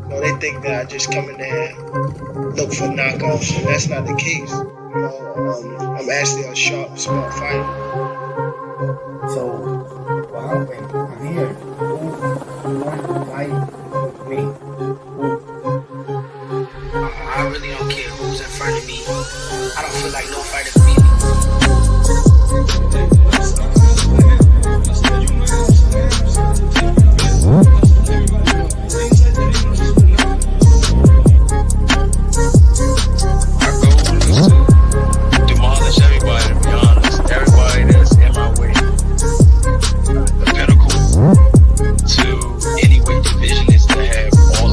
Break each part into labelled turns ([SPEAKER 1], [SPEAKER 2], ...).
[SPEAKER 1] No, they think that I just come in there and look for knockoffs, and that's not the case. I'm actually a sharp, smart fighter.
[SPEAKER 2] So, well, I'm here. Who wanted to fight me?
[SPEAKER 1] I really don't care who's in front of me. I don't feel like no fighter can beat me.
[SPEAKER 3] Demolish everybody, to be honest. Everybody that's in my way. The pinnacle to any weight division is to have all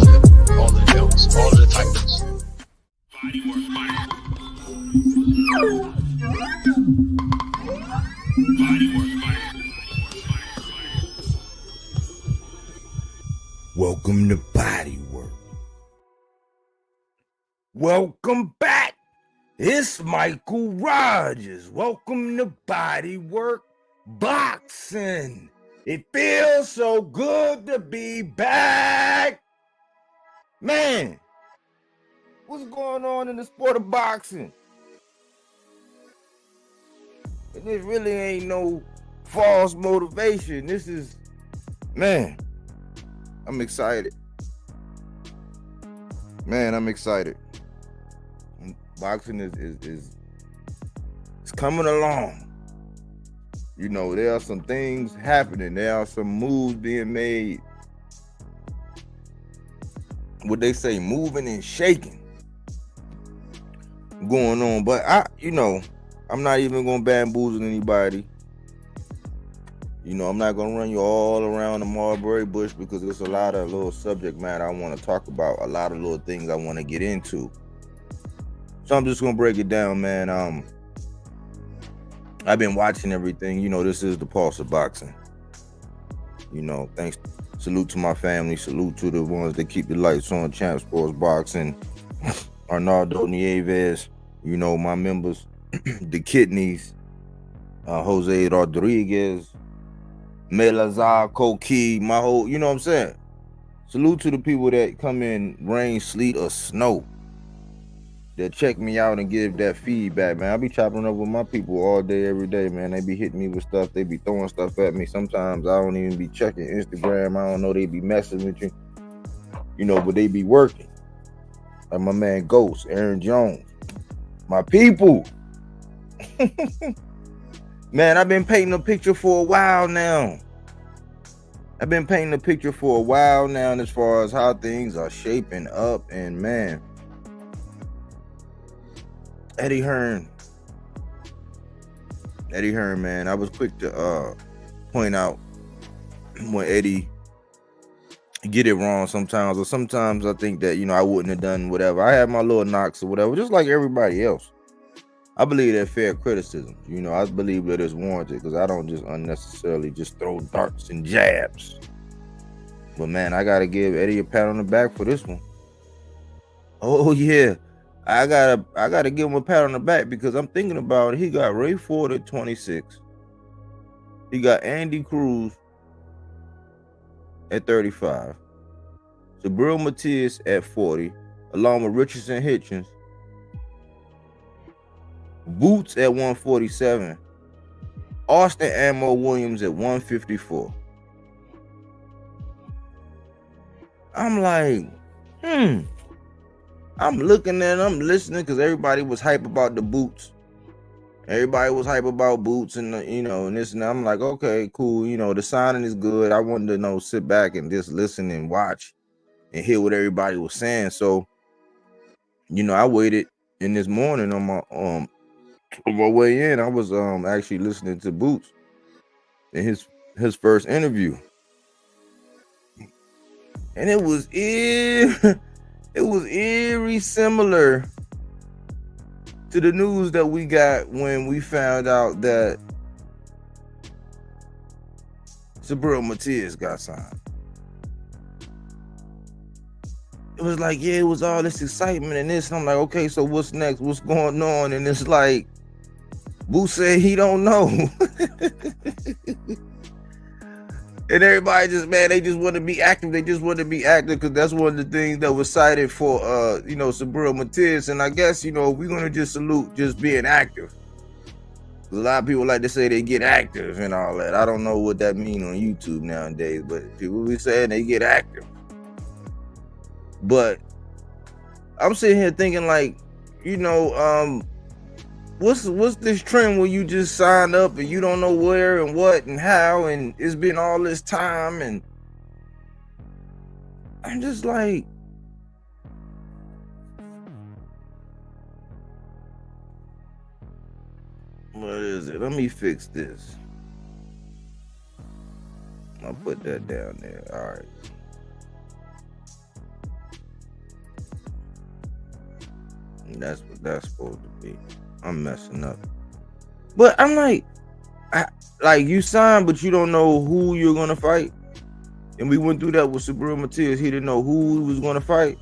[SPEAKER 3] the belts, all of the titles.
[SPEAKER 4] Welcome to Body Work. Welcome back. It's Michael Rogers. Welcome to Body Work Boxing. It feels so good to be back. Man, what's going on in the sport of boxing? And this really ain't no false motivation. This is, man, I'm excited. Man, I'm excited. Boxing is coming along. You know, there are some things happening. There are some moves being made. What they say, moving and shaking going on. But I'm not even gonna bamboozle anybody. You know, I'm not gonna run you all around the mulberry bush because there's a lot of little subject matter I want to talk about, a lot of little things I want to get into. So I'm just gonna break it down, man. I've been watching everything. You know, this is the pulse of boxing. You know, thanks. Salute to my family. Salute to the ones that keep the lights on. Champ Sports Boxing, Arnaldo Nieves. You know, my members, the Kidneys, Jose Rodriguez, Melazar, Koki, my whole, you know what I'm saying? Salute to the people that come in rain, sleet, or snow, that check me out and give that feedback, man. I be chopping up with my people all day, every day, man. They be hitting me with stuff. They be throwing stuff at me. Sometimes I don't even be checking Instagram. I don't know. They be messing with you, you know, but they be working. Like my man Ghost, Aaron Jones, my people. Man, I've been painting a picture for a while now. As far as how things are shaping up. And man, Eddie Hearn, man, I was quick to point out when Eddie get it wrong sometimes, or sometimes I think that, you know, I wouldn't have done whatever. I have my little knocks or whatever, just like everybody else. I believe that fair criticism, you know, I believe that it's warranted because I don't just unnecessarily just throw darts and jabs. But man, I gotta give Eddie a pat on the back for this one. Oh yeah, I gotta give him a pat on the back because I'm thinking about it. He got Ray Ford at 26. He got Andy Cruz at 35. Subriel Matias at 40, along with Richardson Hitchens. Bouts at 147. Austin Ammo Williams at 154. I'm like, I'm looking at, I'm listening because everybody was hype about the Bouts. Everybody was hype about Bouts and you know, and this and that. I'm like, okay, cool. You know, the signing is good. I wanted to sit back and just listen and watch and hear what everybody was saying. So, you know, I waited. And this morning on my way in, I was actually listening to Bouts in his first interview, and it was eerie similar to the news that we got when we found out that Subriel Matias got signed. It was like, yeah, it was all this excitement and this. And I'm like, okay, so what's next? What's going on? And it's like, Boo said he don't know. And everybody just, man, they just want to be active. They just want to be active because that's one of the things that was cited for, Subriel Matias. And I guess, we're going to just salute just being active. A lot of people like to say they get active and all that. I don't know what that means on YouTube nowadays, but people be saying they get active. But I'm sitting here thinking like, what's this trend where you just sign up and you don't know where and what and how, and it's been all this time, and I'm just like, what is it? Let me fix this. I'll put that down there. All right. And that's what that's supposed to be. I'm messing up. But I'm like, you signed, but you don't know who you're going to fight. And we went through that with Subriel Matias. He didn't know who he was going to fight.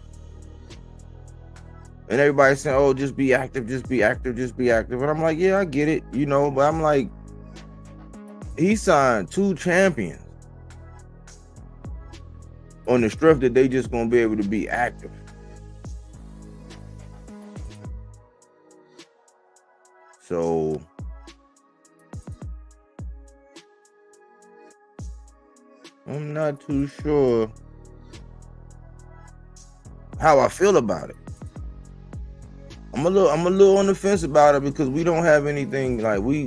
[SPEAKER 4] And everybody saying, oh, just be active, just be active, just be active. And I'm like, yeah, I get it, but I'm like, he signed 2 champions on the strength that they just going to be able to be active. So I'm not too sure how I feel about it. I'm a little on the fence about it because we don't have anything like we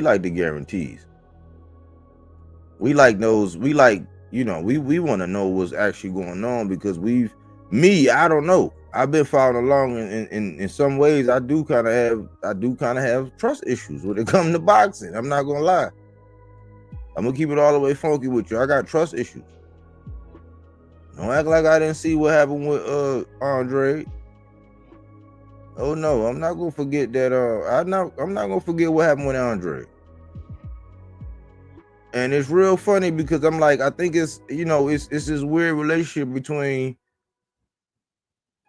[SPEAKER 4] like the guarantees. We like those. We like, we want to know what's actually going on because I don't know. I've been following along in some ways. I do kind of have trust issues when it comes to boxing. I'm not gonna lie. I'm gonna keep it all the way funky with you. I got trust issues. Don't act like I didn't see what happened with Andre. Oh no, I'm not gonna forget that. I'm not gonna forget what happened with Andre. And it's real funny because I'm like, I think it's this weird relationship between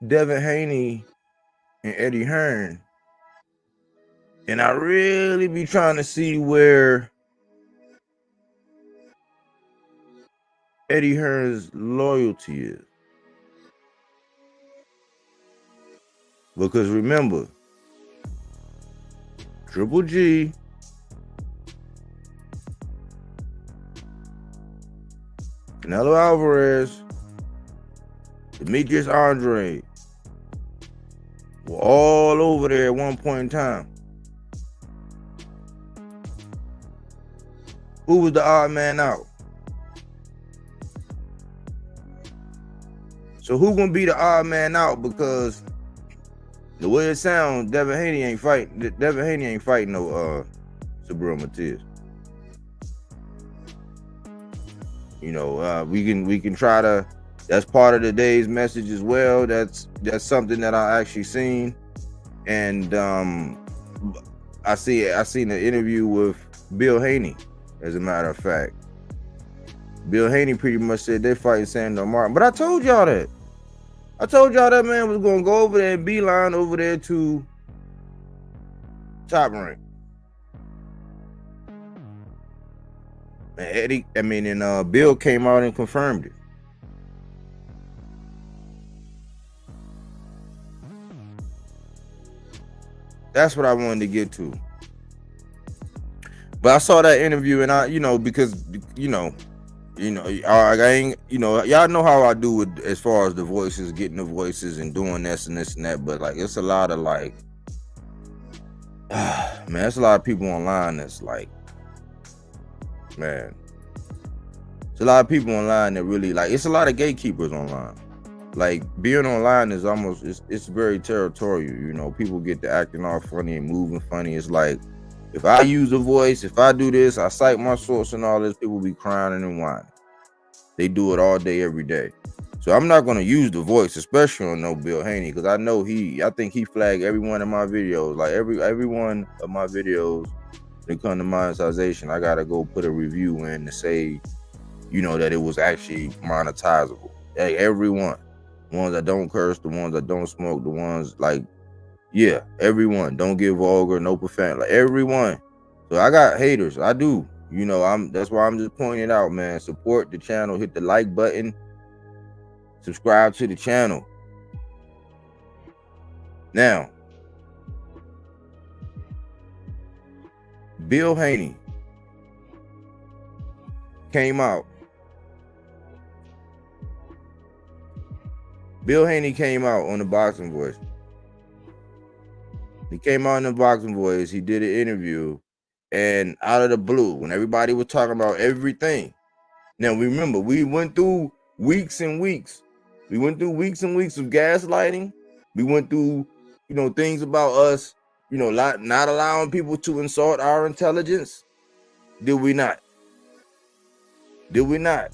[SPEAKER 4] Devin Haney and Eddie Hearn. And I really be trying to see where Eddie Hearn's loyalty is. Because remember, Triple G, Canelo Alvarez, Demetrius Andre were all over there at one point in time. Who was the odd man out? So who gonna be the odd man out? Because the way it sounds, Devin Haney ain't fighting no Subriel Matias. We can try to. That's part of today's message as well. That's something that I actually seen, and I seen an interview with Bill Haney. As a matter of fact, Bill Haney pretty much said they're fighting SandorMartin. But I told y'all that. I told y'all that man was gonna go over there and beeline over there to Top Rank. And Bill came out and confirmed it. That's what I wanted to get to. But I saw that interview and I because I ain't, y'all know how I do with as far as the voices, getting the voices and doing this and this and that. But like, it's a lot of like, man, there's a lot of people online that's like, man, it's a lot of people online that really like, it's a lot of gatekeepers online. Like being online is almost, it's very territorial. People get to acting all funny and moving funny. It's like, if I use a voice, if I do this, I cite my source and all this, people be crying and whining. They do it all day, every day. So I'm not going to use the voice, especially on no Bill Haney, because I know I think he flagged every one of my videos. Like every one of my videos that come to monetization, I got to go put a review in to say, that it was actually monetizable. Like every one. ones that don't curse, the ones that don't smoke, the ones like, yeah, everyone. Don't get vulgar, no profanity, like everyone. So I got haters. I do. You know, that's why I'm just pointing it out, man. Support the channel, hit the like button, subscribe to the channel. Now, Bill Haney came out. Bill Haney came out on the Boxing Voice. He came out in the Boxing Voice. He did an interview, and out of the blue, when everybody was talking about everything. Now, remember, we went through weeks and weeks. We went through weeks and weeks of gaslighting. We went through, you know, things about us, you know, not allowing people to insult our intelligence. Did we not? Did we not?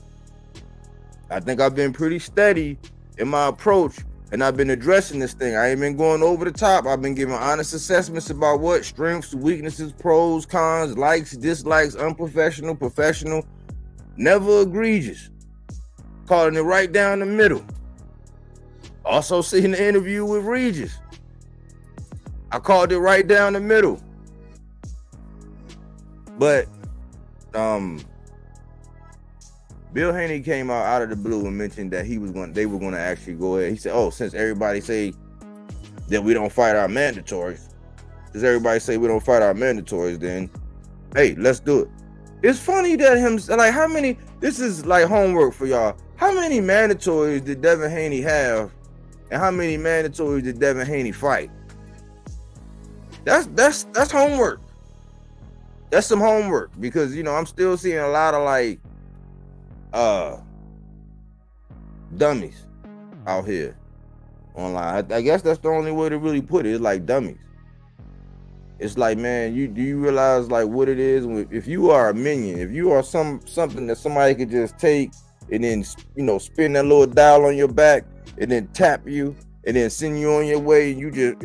[SPEAKER 4] I think I've been pretty steady in my approach, and I've been addressing this thing. I ain't been going over the top. I've been giving honest assessments about what strengths, weaknesses, pros, cons, likes, dislikes, unprofessional, professional, never egregious. Calling it right down the middle. Also seeing the interview with Regis. I called it right down the middle. But Bill Haney came out of the blue and mentioned that they were going to actually go ahead. He said, "Oh, since everybody say that we don't fight our mandatories, then hey, let's do it." It's funny that how many, this is like homework for y'all. How many mandatories did Devin Haney have, and how many mandatories did Devin Haney fight? That's homework. That's some homework, because, you know, I'm still seeing a lot of like dummies out here online. I guess that's the only way to really put it. It's like dummies. It's like, man, do you realize like what it is if you are a minion, if you are something that somebody could just take and then, you know, spin that little dial on your back and then tap you and then send you on your way, and you just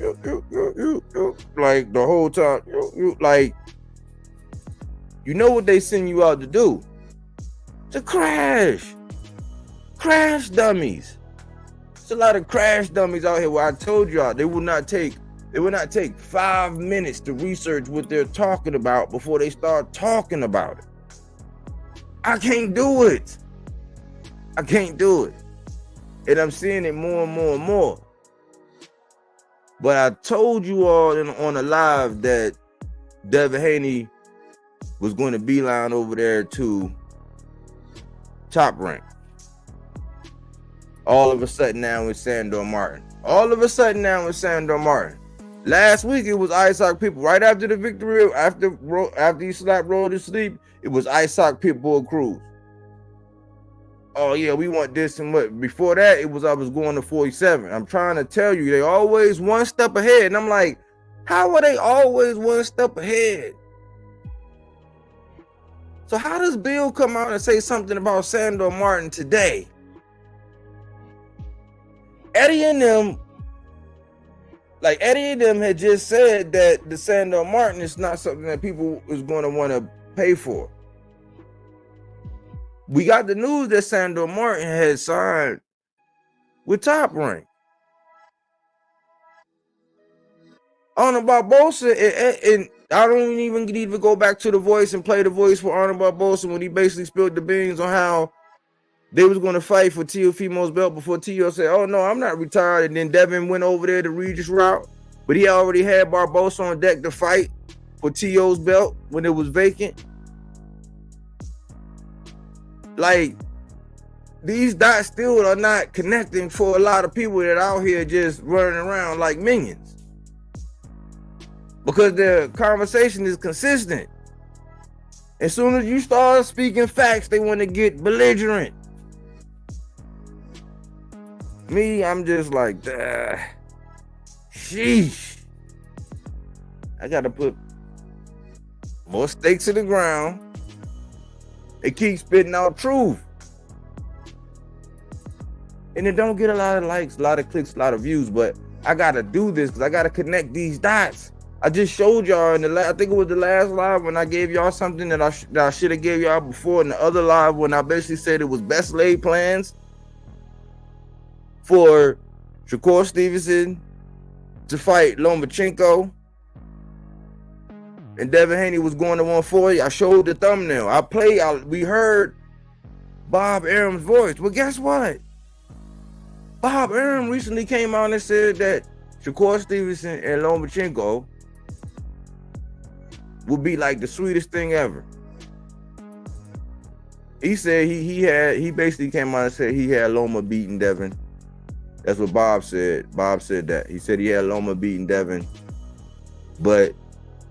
[SPEAKER 4] like the whole time, like, you know what they send you out to do? To crash dummies. There's a lot of crash dummies out here where I told y'all they will not take 5 minutes to research what they're talking about before they start talking about it. I can't do it. And I'm seeing it more and more and more. But I told you all on a live that Devin Haney was going to beeline over there to Top Rank. All of a sudden now it's SandorMartin. Last week it was S.I.C people. Right after the victory, after he slapped Roll to sleep, it was S.I.C Pitbull Cruz. Oh yeah, we want this and what. Before that, I was going to 47. I'm trying to tell you, they always one step ahead. And I'm like, how are they always one step ahead? So how does Bill come out and say something about SandorMartin today? Eddie and them had just said that the SandorMartin is not something that people is going to want to pay for. We got the news that SandorMartin had signed with Top Rank. Arnold Barbosa, and I don't even need to go back to the voice and play the voice for Arnold Barbosa when he basically spilled the beans on how they was going to fight for Teofimo's belt before Teo said, "Oh no, I'm not retired." And then Devin went over there to Regis route, but he already had Barbosa on deck to fight for Teo's belt when it was vacant. Like, these dots still are not connecting for a lot of people that are out here just running around like minions, because their conversation is consistent. As soon as you start speaking facts, they want to get belligerent. Me, I'm just like, sheesh. I got to put more stakes in the ground. They keep spitting out truth. And it don't get a lot of likes, a lot of clicks, a lot of views, but I got to do this because I got to connect these dots. I just showed y'all in I think it was the last live when I gave y'all something that I should have gave y'all before, in the other live when I basically said it was best laid plans for Shakur Stevenson to fight Lomachenko, and Devin Haney was going to 140. I showed the thumbnail. We heard Bob Arum's voice. Well, guess what? Bob Arum recently came out and said that Shakur Stevenson and Lomachenko would be like the sweetest thing ever. He said he basically came out and said he had Loma beating Devin. That's what Bob said. Bob said that. He said he had Loma beating Devin, but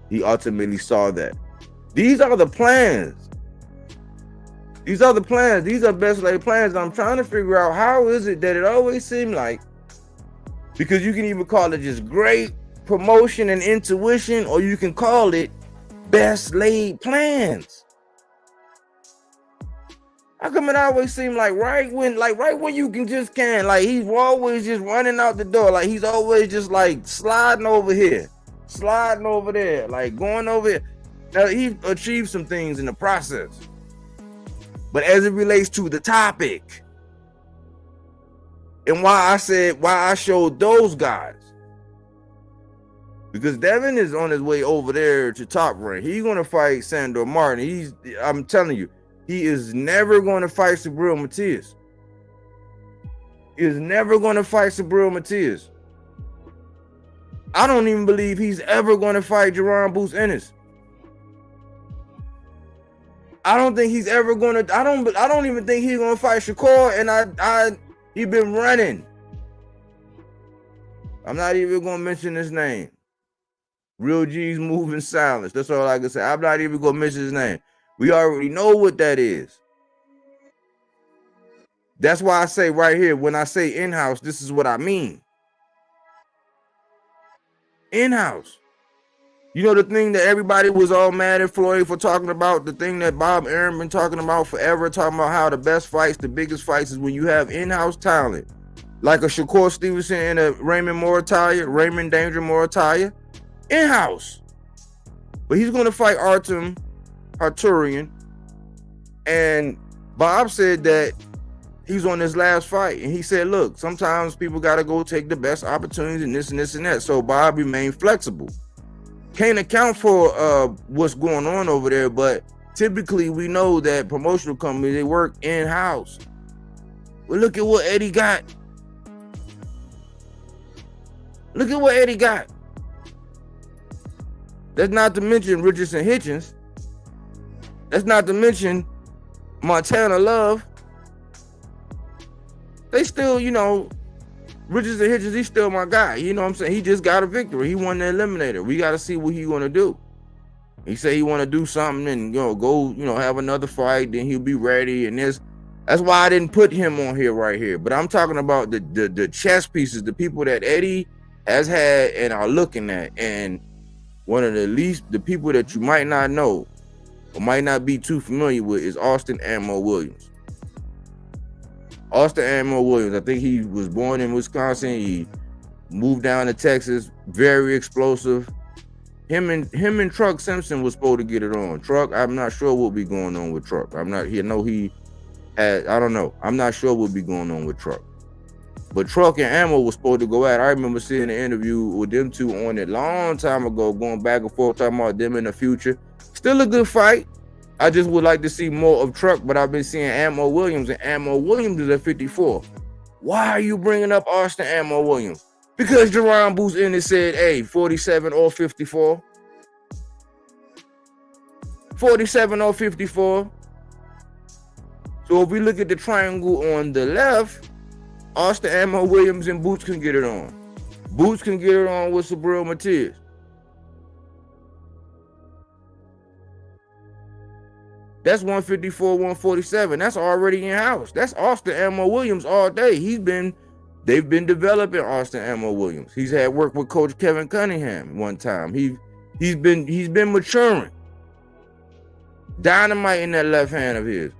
[SPEAKER 4] he ultimately saw that. These are the plans. These are the plans. These are best laid plans. I'm trying to figure out how is it that it always seemed like, because you can even call it just great promotion and intuition, or you can call it best laid plans. How come it always seems like right when you can like he's always just running out the door, like he's always just like sliding over here, sliding over there, like going over here. Now he achieved some things in the process, but as it relates to the topic and why I showed those guys, because Devin is on his way over there to top rank. He's gonna fight SandorMartin. I'm telling you, he is never going to fight Subriel Matias. He is never going to fight Subriel Matias. I don't even believe he's ever going to fight Jerron Boots Ennis. I don't think he's ever going to. I don't even think he's going to fight Shakur. And he been running. I'm not even going to mention his name. Real G's move in silence. That's all I can say. I'm not even going to mention his name. We already know what that is. That's why I say right here, when I say in-house, this is what I mean. In-house. You know the thing that everybody was all mad at Floyd for talking about, the thing that Bob Arum been talking about forever, talking about how the best fights, the biggest fights is when you have in-house talent. Like a Shakur Stevenson and a Raymond Danger Morataya. In-house. But he's going to fight Arum Harturian, and Bob said that he's on his last fight, and he said, look, sometimes people got to go take the best opportunities and this and this and that. So Bob remained flexible. Can't account for what's going on over there, but typically we know that promotional companies, they work in-house. Well, look at what Eddie got. Look at what Eddie got. That's not to mention Regis and Hitchens. That's not to mention Montana Love. They still, Regis and Hitchens, he's still my guy. You know what I'm saying? He just got a victory. He won the eliminator. We got to see what he's going to do. He said he want to do something and, go, have another fight. Then he'll be ready. And that's why I didn't put him on here right here. But I'm talking about the chess pieces, the people that Eddie has had and are looking at. And one of the people that you might not know or might not be too familiar with is Austin Ammo Williams. Austin Ammo Williams, I think he was born in Wisconsin. He moved down to Texas, very explosive. Him and Truck Simpson was supposed to get it on. Truck, I'm not sure what be going on with Truck. I'm not here. No, I don't know. I'm not sure what be going on with Truck. But Truck and Ammo was supposed to go at. I remember seeing an interview with them two on it long time ago, going back and forth, talking about them in the future. Still a good fight. I just would like to see more of Truck, but I've been seeing Ammo Williams, and Ammo Williams is at 54. Why are you bringing up Austin Ammo Williams? Because Jerron Boots Ennis said, hey, 47 or 54. 47 or 54. So if we look at the triangle on the left, Austin Ammo Williams and Boots can get it on. Boots can get it on with Subriel Matias. That's 154, 147. That's already in-house. That's Austin Ammo Williams all day. They've been developing Austin Ammo Williams. He's had work with Coach Kevin Cunningham one time. He's been maturing. Dynamite in that left hand of his.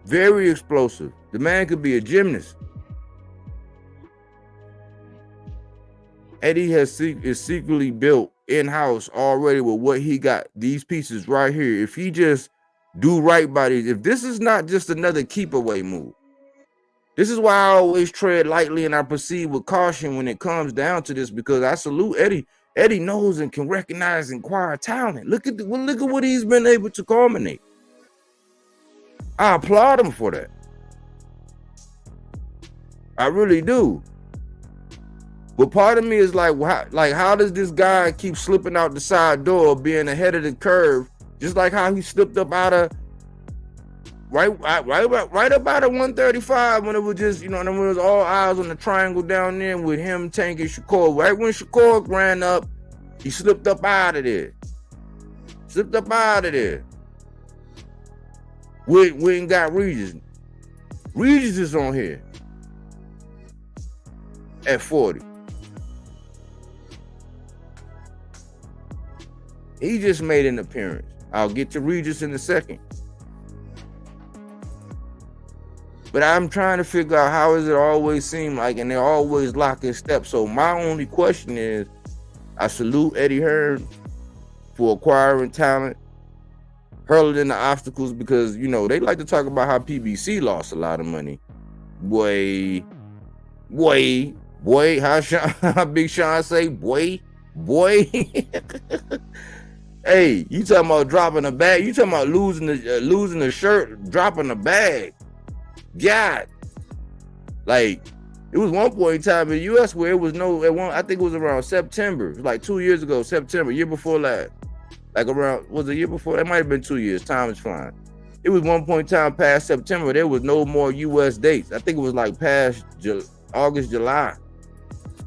[SPEAKER 4] Very explosive. The man could be a gymnast. Eddie is secretly built in-house already with what he got. These pieces right here. If he just do right by these. If this is not just another keep away move, this is why I always tread lightly and I proceed with caution when it comes down to this, because I salute Eddie. Eddie knows and can recognize and acquire talent. Look at what he's been able to culminate. I applaud him for that. I really do. But part of me is like, how does this guy keep slipping out the side door, being ahead of the curve, just like how he slipped up out of right about a 135 when it was just, you know, when it was all eyes on the triangle down there with him, Tank, and Shakur. Right when Shakur ran up, he slipped up out of there. We ain't got Regis. Regis is on here at 40. He just made an appearance. I'll get to Regis in a second. But I'm trying to figure out, how does it always seem like, and they always lock in step. So my only question is, I salute Eddie Hearn for acquiring talent, hurling the obstacles, because, you know, they like to talk about how PBC lost a lot of money. Boy, how Big Sean say, boy. Hey, you talking about dropping a bag? You talking about losing the shirt, dropping a bag? God, like, it was one point in time in the U.S. where it was I think it was around September. It was like 2 years ago, September, year before last. Like around, was it a year before? It might have been 2 years. Time is flying. It was one point in time past September. There was no more U.S. dates. I think it was like past August, July.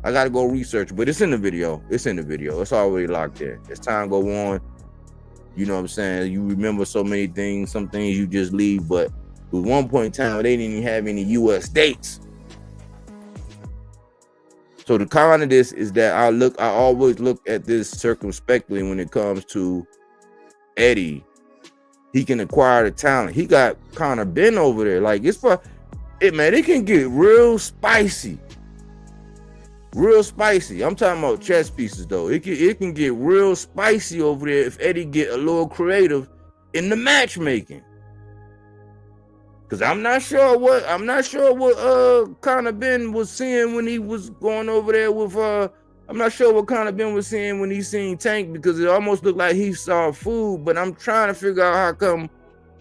[SPEAKER 4] I got to go research, but it's in the video. It's already locked in. As time go on, you know what I'm saying? You remember so many things. Some things you just leave, but at one point in time, they didn't even have any U.S. dates. So the con of this is that I always look at this circumspectly when it comes to Eddie. He can acquire the talent. He got kind of been over there. Like, it can get real spicy. Real spicy. I'm talking about chess pieces though. It can get real spicy over there if Eddie get a little creative in the matchmaking. Cause I'm not sure what kind of Ben was seeing when he was going over there with I'm not sure what kind of Ben was seeing when he seen Tank, because it almost looked like he saw food. But I'm trying to figure out how come,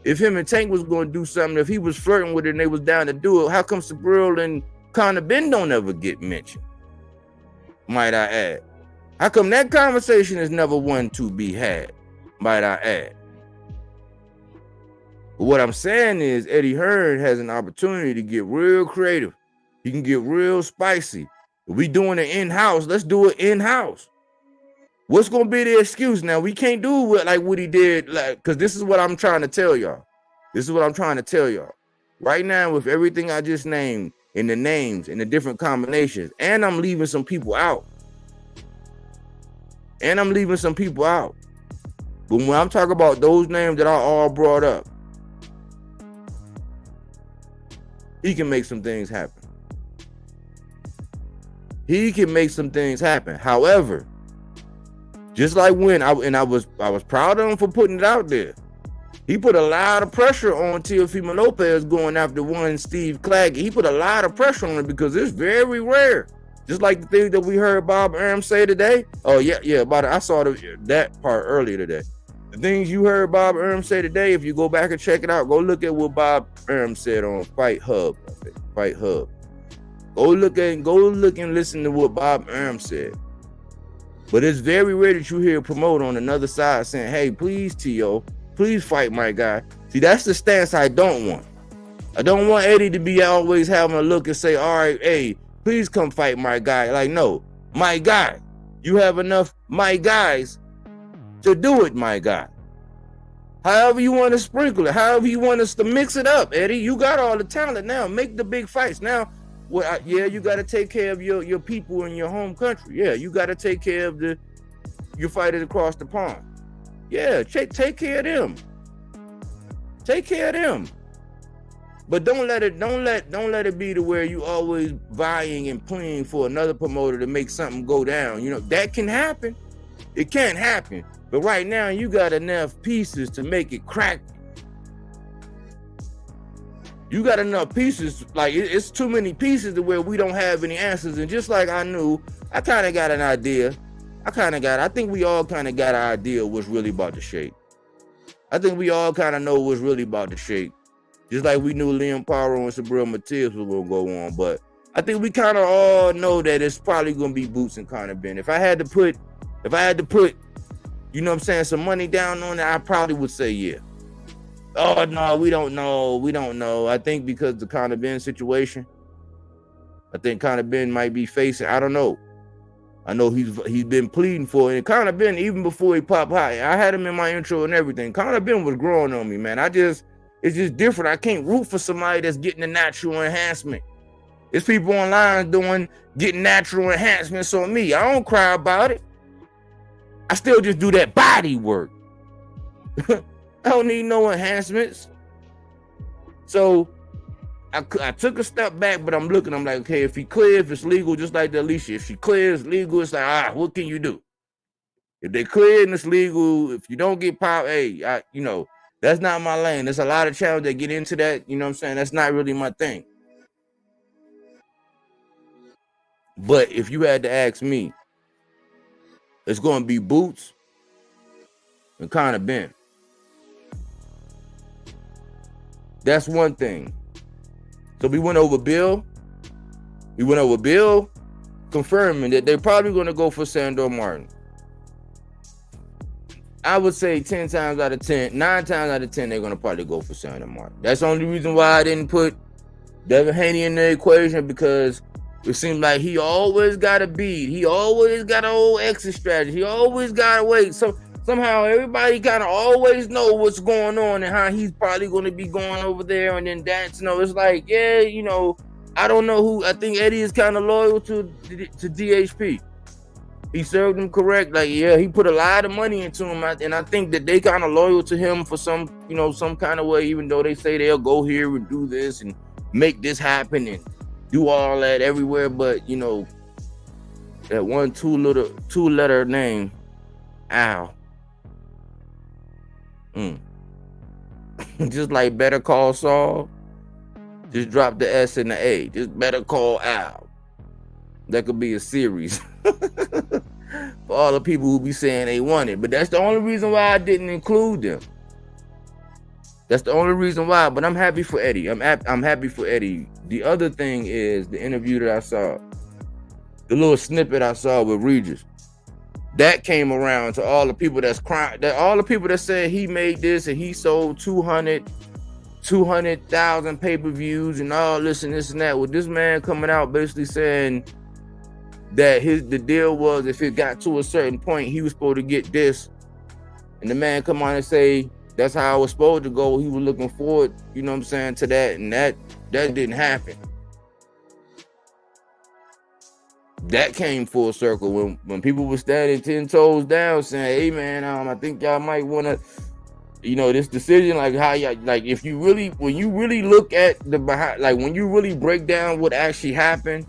[SPEAKER 4] if him and Tank was going to do something, if he was flirting with it and they was down to do it, how come Subriel and kind of Ben don't ever get mentioned? Might I add? How come that conversation is never one to be had? Might I add? But what I'm saying is Eddie Hearn has an opportunity to get real creative. He can get real spicy. If we doing it in-house, let's do it in-house. What's going to be the excuse now? We can't do it like what he did, because this is what I'm trying to tell y'all. Right now, with everything I just named, and the names and the different combinations, and I'm leaving some people out. But when I'm talking about those names that I all brought up, he can make some things happen. However, just like when I was proud of him for putting it out there. He put a lot of pressure on Teofimo Lopez going after one Steve Claggett. He put a lot of pressure on it because it's very rare. Just like the thing that we heard Bob Arum say today. Oh yeah, about it. I saw that part earlier today. The things you heard Bob Arum say today, if you go back and check it out, go look at what Bob Arum said on Fight Hub. Go look and listen to what Bob Arum said. But it's very rare that you hear a promoter on another side saying, hey, please, T.O., please fight my guy. See, that's the stance I don't want. I don't want Eddie to be always having a look and say, all right, hey, please come fight my guy. Like, no, my guy. You have enough my guys to do it, my guy. However you want to sprinkle it, however you want us to mix it up, Eddie. You got all the talent now. Make the big fights. Now, you got to take care of your people in your home country. Yeah, you got to take care of your fighters across the pond. Yeah, take care of them. Take care of them. But don't let it be to where you always vying and pleading for another promoter to make something go down. You know, that can happen. It can happen. But right now you got enough pieces to make it crack You got enough pieces, like it's too many pieces to where we don't have any answers. And just like I knew, I kind of got an idea. I think we all kind of got an idea of what's really about to shake. I think we all kind of know what's really about to shake. Just like we knew Liam Power and Subriel Matias was going to go on. But I think we kind of all know that it's probably going to be Boots and Conor Ben. If I had to put, you know what I'm saying, some money down on it, I probably would say yeah. Oh, no, we don't know. I think because the Conor Ben situation, I think Conor Ben might be facing, I don't know. I know he's been pleading for it. And Conor Ben, even before he popped high, I had him in my intro and everything. Conor Ben was growing on me, man. It's just different. I can't root for somebody that's getting the natural enhancement. There's people online getting natural enhancements on me. I don't cry about it. I still just do that body work. I don't need no enhancements. So I took a step back, but I'm like, okay, if he clear, if it's legal, just like the Alicia, if she clears legal, it's like, what can you do? If they clear and it's legal, if you don't get popped, hey, that's not my lane. There's a lot of channels that get into that, you know what I'm saying? That's not really my thing. But if you had to ask me, it's going to be Boots and Conor Ben. That's one thing. So we went over Bill confirming that they're probably going to go for SandorMartin. I would say 9 times out of 10, they're going to probably go for SandorMartin. That's the only reason why I didn't put Devin Haney in the equation, because it seems like he always got a beat. He always got an old exit strategy. He always got to wait. Somehow everybody kind of always know what's going on and how he's probably going to be going over there and then dance. It's like, yeah, I don't know who. I think Eddie is kind of loyal to DHP. He served him correct. Like, yeah, he put a lot of money into him, and I think that they kind of loyal to him for some kind of way, even though they say they'll go here and do this and make this happen and do all that everywhere. But, that one two-letter name, Al. Just like Better Call Saul, just drop the S and the A. Just Better Call Al. That could be a series for all the people who be saying they want it. But that's the only reason why I didn't include them. That's the only reason why. But I'm happy for Eddie. I'm happy for Eddie. The other thing is the interview that I saw, the little snippet I saw with Regis. That came around to all the people that's crying. All the people that said he made this and he sold 200,000 pay-per-views and all this and this and that. With this man coming out basically saying that the deal was if it got to a certain point, he was supposed to get this. And the man come on and say, that's how it was supposed to go. He was looking forward, to that. And that didn't happen. That came full circle when people were standing 10 toes down saying, hey man, I think y'all might want to, this decision, like how y'all, like if you really, when you really look at the behind, like when you really break down what actually happened,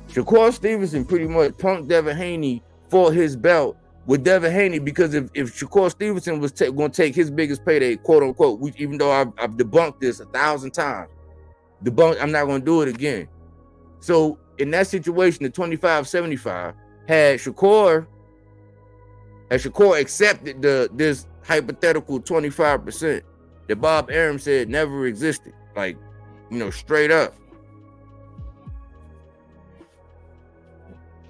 [SPEAKER 4] Shakur Stevenson pretty much punked Devin Haney for his belt with Devin Haney, because if Shakur Stevenson was going to take his biggest payday, quote unquote, even though I've debunked this 1,000 times, I'm not going to do it again. So in that situation, the 25-75 had Shakur accepted this hypothetical 25% that Bob Arum said never existed, like, straight up.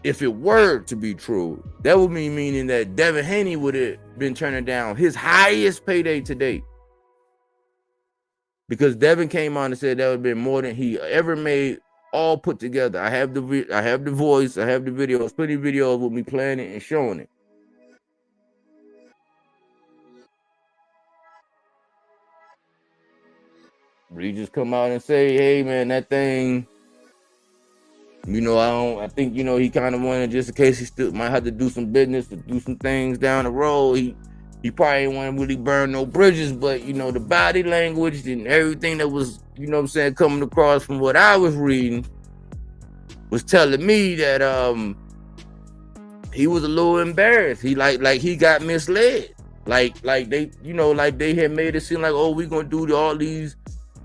[SPEAKER 4] If it were to be true, that would be meaning that Devin Haney would have been turning down his highest payday to date, because Devin came on and said that would have been more than he ever made, all put together. I have the voice, I have the videos, plenty of videos with me playing it and showing it. Regis come out and say, hey man, that thing, I think, he kind of wanted, just in case he still might have to do some business, to do some things down the road. He probably didn't want to really burn no bridges, but, the body language and everything that was, coming across from what I was reading was telling me that he was a little embarrassed. He like he got misled. Like they, they had made it seem like, oh, we're gonna do all these,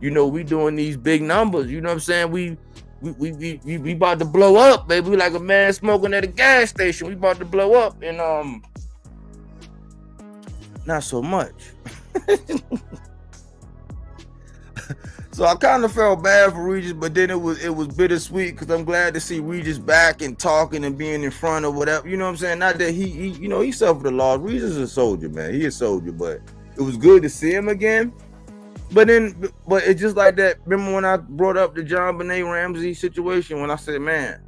[SPEAKER 4] You know, we doing these big numbers. You know what I'm saying? We about to blow up, baby. We like a man smoking at a gas station. We about to blow up, and not so much. So I kind of felt bad for Regis, but then it was bittersweet because I'm glad to see Regis back and talking and being in front of whatever. You know what I'm saying? Not that he you know, he suffered a loss. Regis is a soldier, man. He a soldier, but it was good to see him again. But it's just like that. Remember when I brought up the John Benet Ramsey situation, when I said, man,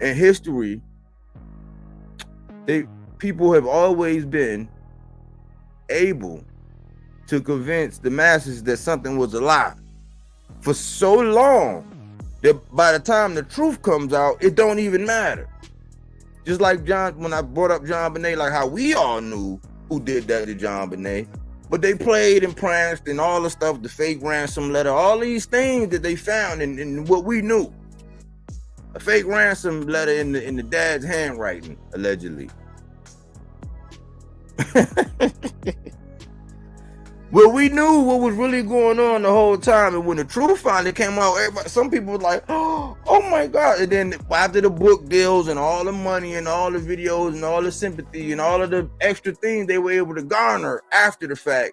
[SPEAKER 4] in history, people have always been able to convince the masses that something was a lie for so long that by the time the truth comes out, it don't even matter. Just like when I brought up John Benet, like how we all knew who did that to John Benet, but they played and pranced and all the stuff, the fake ransom letter, all these things that they found in what we knew. A fake ransom letter in the dad's handwriting, allegedly. Well, we knew what was really going on the whole time, and when the truth finally came out, some people were like, "Oh my God!" And then after the book deals and all the money and all the videos and all the sympathy and all of the extra things they were able to garner after the fact,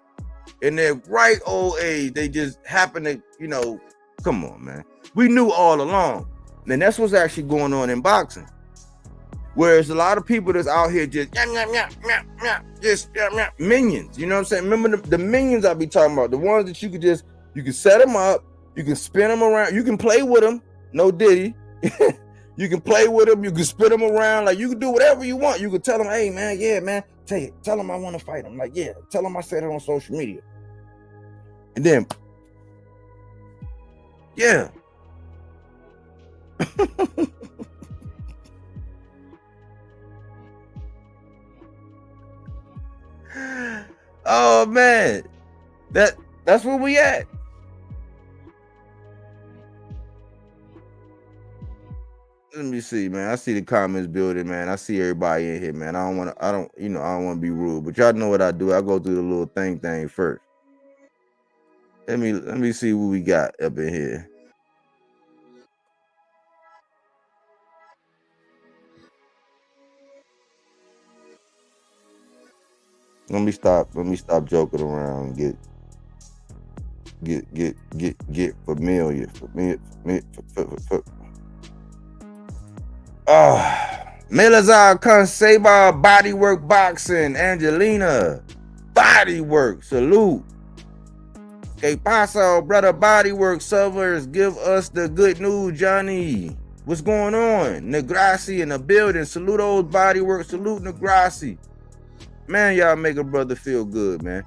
[SPEAKER 4] in their right old age, they just happened to, you know, come on, man. We knew all along, and that's what's actually going on in boxing. Whereas a lot of people that's out here just minions, you know what I'm saying? Remember the minions I be talking about, the ones that you can set them up, you can spin them around, you can play with them, no Diddy. You can play with them, you can spin them around, like you can do whatever you want. You can tell them, hey man, yeah man, tell them I want to fight them. Like, yeah, tell them I said it on social media. And then, yeah. Oh man, that's where we at. Let me see, man. I see the comments building, man. I see everybody in here, man. I don't want to be rude, but y'all know what I do. I go through the little thing first. Let me see what we got up in here. Let me stop joking around and get familiar. Melazar Conseba, Bodywork Boxing, Angelina, Bodywork, salute. Que paso, brother, Bodywork Suffers, give us the good news, Johnny. What's going on? Negrassi in the building, salute old Bodywork, salute Negrassi. Man, y'all make a brother feel good, man.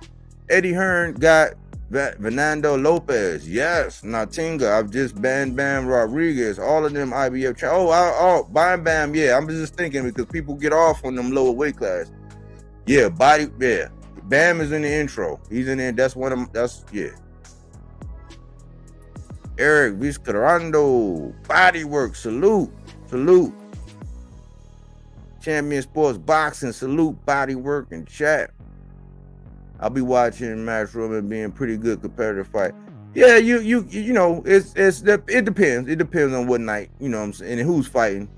[SPEAKER 4] Eddie Hearn got Fernando Lopez. Yes, Natinga. I've just Bam Rodriguez. All of them IBF. Bam Bam. Yeah, I'm just thinking because people get off on them lower weight class. Yeah, yeah. Bam is in the intro. He's in there. That's one of them. Yeah. Eric Vizcarrando. Bodywork. Salute. Champion Sports Boxing, salute, Bodywork, and chat. I'll be watching Matchroom and being pretty good competitive fight. Yeah, you know, it depends. It depends on what night, you know what I'm saying, and who's fighting.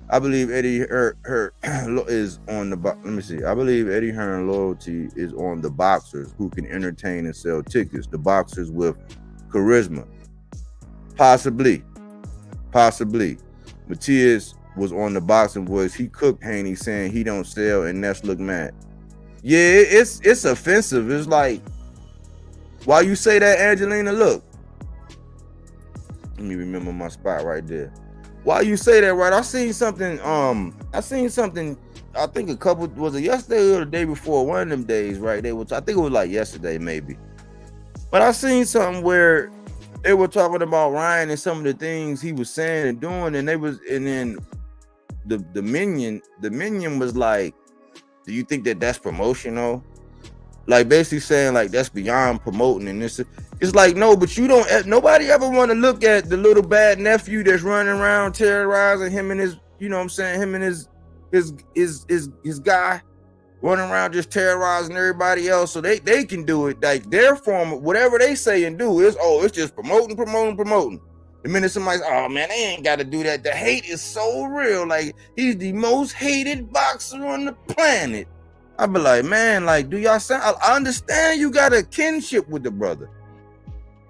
[SPEAKER 4] I believe Eddie Hearn is on the let me see. I believe Eddie Hearn loyalty is on the boxers who can entertain and sell tickets. The boxers with charisma. Possibly. Matias was on the Boxing Voice. He cooked Haney saying he don't sell and Ness look mad. Yeah, it's offensive. It's like, why you say that, Angelina? Look, let me remember my spot right there. Why you say that, right? I seen something. I think a couple, was it yesterday or the day before? One of them days, right? I think it was like yesterday, maybe. But I seen something where they were talking about Ryan and some of the things he was saying and doing, and then the minion was like, do you think that that's promotional? Like basically saying like that's beyond promoting, and this it's like, no, but you don't, nobody ever want to look at the little bad nephew that's running around terrorizing him and his, you know what I'm saying, him and his guy. running around just terrorizing everybody else so they can do it. Like their form, whatever they say and do is, it's just promoting. The minute somebody's, oh man, they ain't got to do that. The hate is so real. Like, he's the most hated boxer on the planet. I be like, man, like, do y'all sound? I understand you got a kinship with the brother.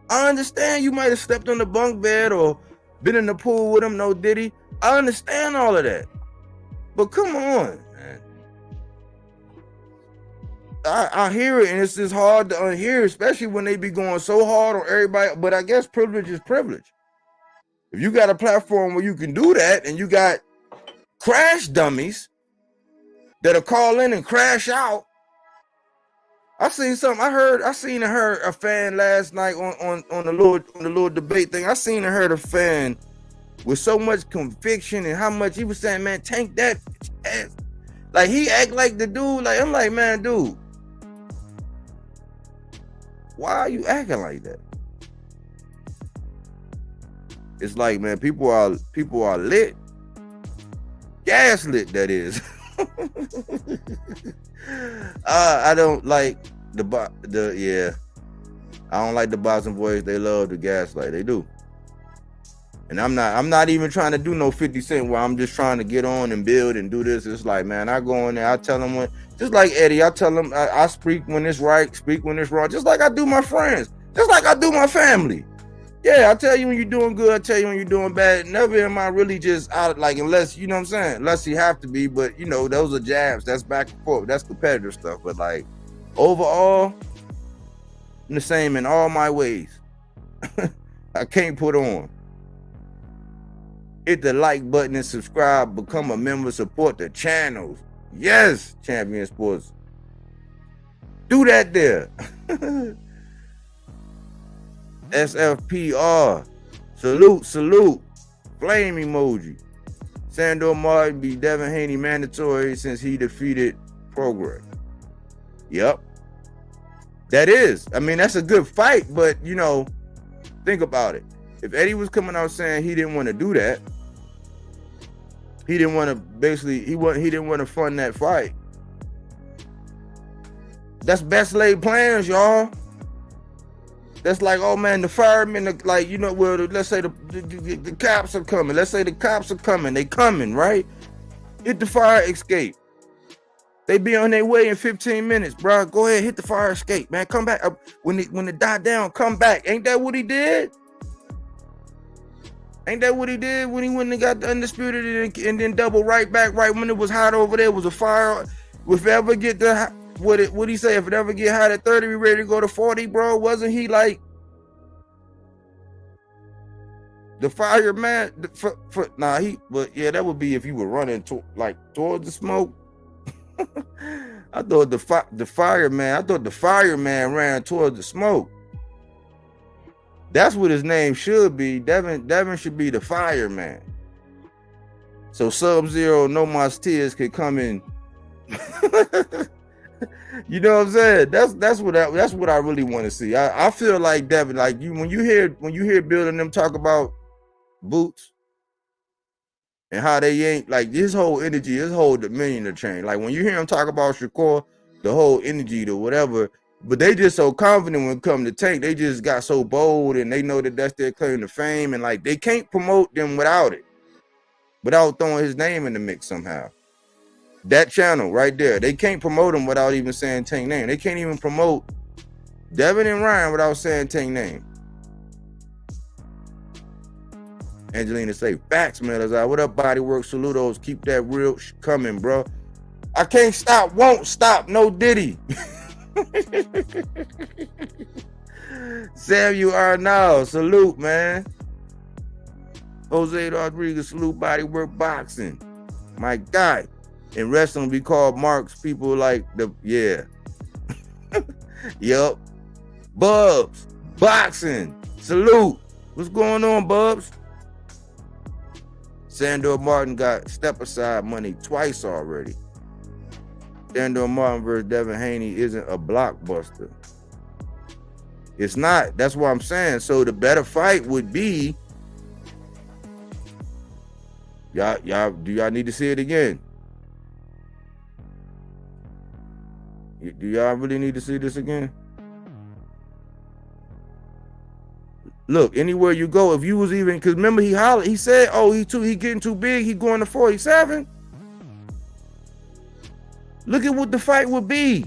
[SPEAKER 4] I understand you might have slept on the bunk bed or been in the pool with him, no diddy. I understand all of that. But come on, man. I hear it, and it's just hard to unhear, especially when they be going so hard on everybody. But I guess privilege is privilege. If you got a platform where you can do that, and you got crash dummies that'll call in and crash out. I seen something. I seen and heard a fan last night on the little debate thing. I seen and heard a fan with so much conviction and how much he was saying, man, tank that ass. Like, he act like the dude. Like, I'm like, man, dude, why are you acting like that? It's like, man, people are lit. Gas lit, that is. I don't like I don't like the boxing boys. They love the gaslight. They do. And I'm not even trying to do no 50 Cent where I'm just trying to get on and build and do this. It's like, man, I go in there, I tell them when, just like Eddie, I tell them I speak when it's right, speak when it's wrong, just like I do my friends, just like I do my family. Yeah, I tell you when you're doing good, I tell you when you're doing bad. Never am I really just out, like, unless, you know what I'm saying, unless you have to be, but, you know, those are jabs, that's back and forth, that's competitive stuff. But, like, overall, I'm the same in all my ways. I can't put on. Hit the like button and subscribe, become a member, support the channels. Yes, Champion Sports. Do that there. SFPR. Salute. Flame emoji. SandorMartin beat Devin Haney mandatory since he defeated Prograis. Yep. That is. I mean, that's a good fight, but, you know, think about it. If Eddie was coming out saying he didn't want to do that, he didn't want to, basically, he didn't want to fund that fight. That's best laid plans, y'all. That's like, oh man, the firemen, like, you know, well, let's say the cops are coming. Let's say the cops are coming. They coming, right? Hit the fire escape. They be on their way in 15 minutes, bro. Go ahead, hit the fire escape, man. Come back. When it died down, come back. Ain't that what he did? Ain't that what he did when he went and got the undisputed and then double right back right when it was hot over there? It was a fire. If it ever get the, what he say? If it ever get hot at 30, we ready to go to 40, bro. Wasn't he like the fireman? But yeah, that would be if you were running towards the smoke. I thought the fireman ran towards the smoke. That's what his name should be. Devin should be the fireman. So Sub-Zero, no more tears could come in. You know what I'm saying? That's what I really want to see. I feel like Devin, like when you hear Bill and them talk about bouts and how they ain't, like, his whole energy, his whole demeanor change. Like when you hear him talk about Shakur, the whole energy to whatever. But they just so confident when it comes to Tank. They just got so bold, and they know that that's their claim to fame, and like they can't promote them without throwing his name in the mix somehow. That channel right there, they can't promote him without even saying Tank name. They can't even promote Devin and Ryan without saying Tank name. Angelina say, facts, man. What up, Bodywork? Saludos. Keep that real coming, bro. I can't stop, won't stop. No Diddy. Samuel Arnall, salute, man. Jose Rodriguez, salute. Bodywork Boxing, my guy. And wrestling be called Marks. People like Yup. Bubs Boxing, salute. What's going on, Bubs? SandorMartin got step aside money twice already. SandorMartin versus Devin Haney isn't a blockbuster. It's not. That's what I'm saying. So the better fight would be, y'all. Do y'all need to see it again? Do y'all really need to see this again? Look, anywhere you go, if you was even, because remember he hollered, he said, oh, he getting too big, he going to 47. Look at what the fight would be.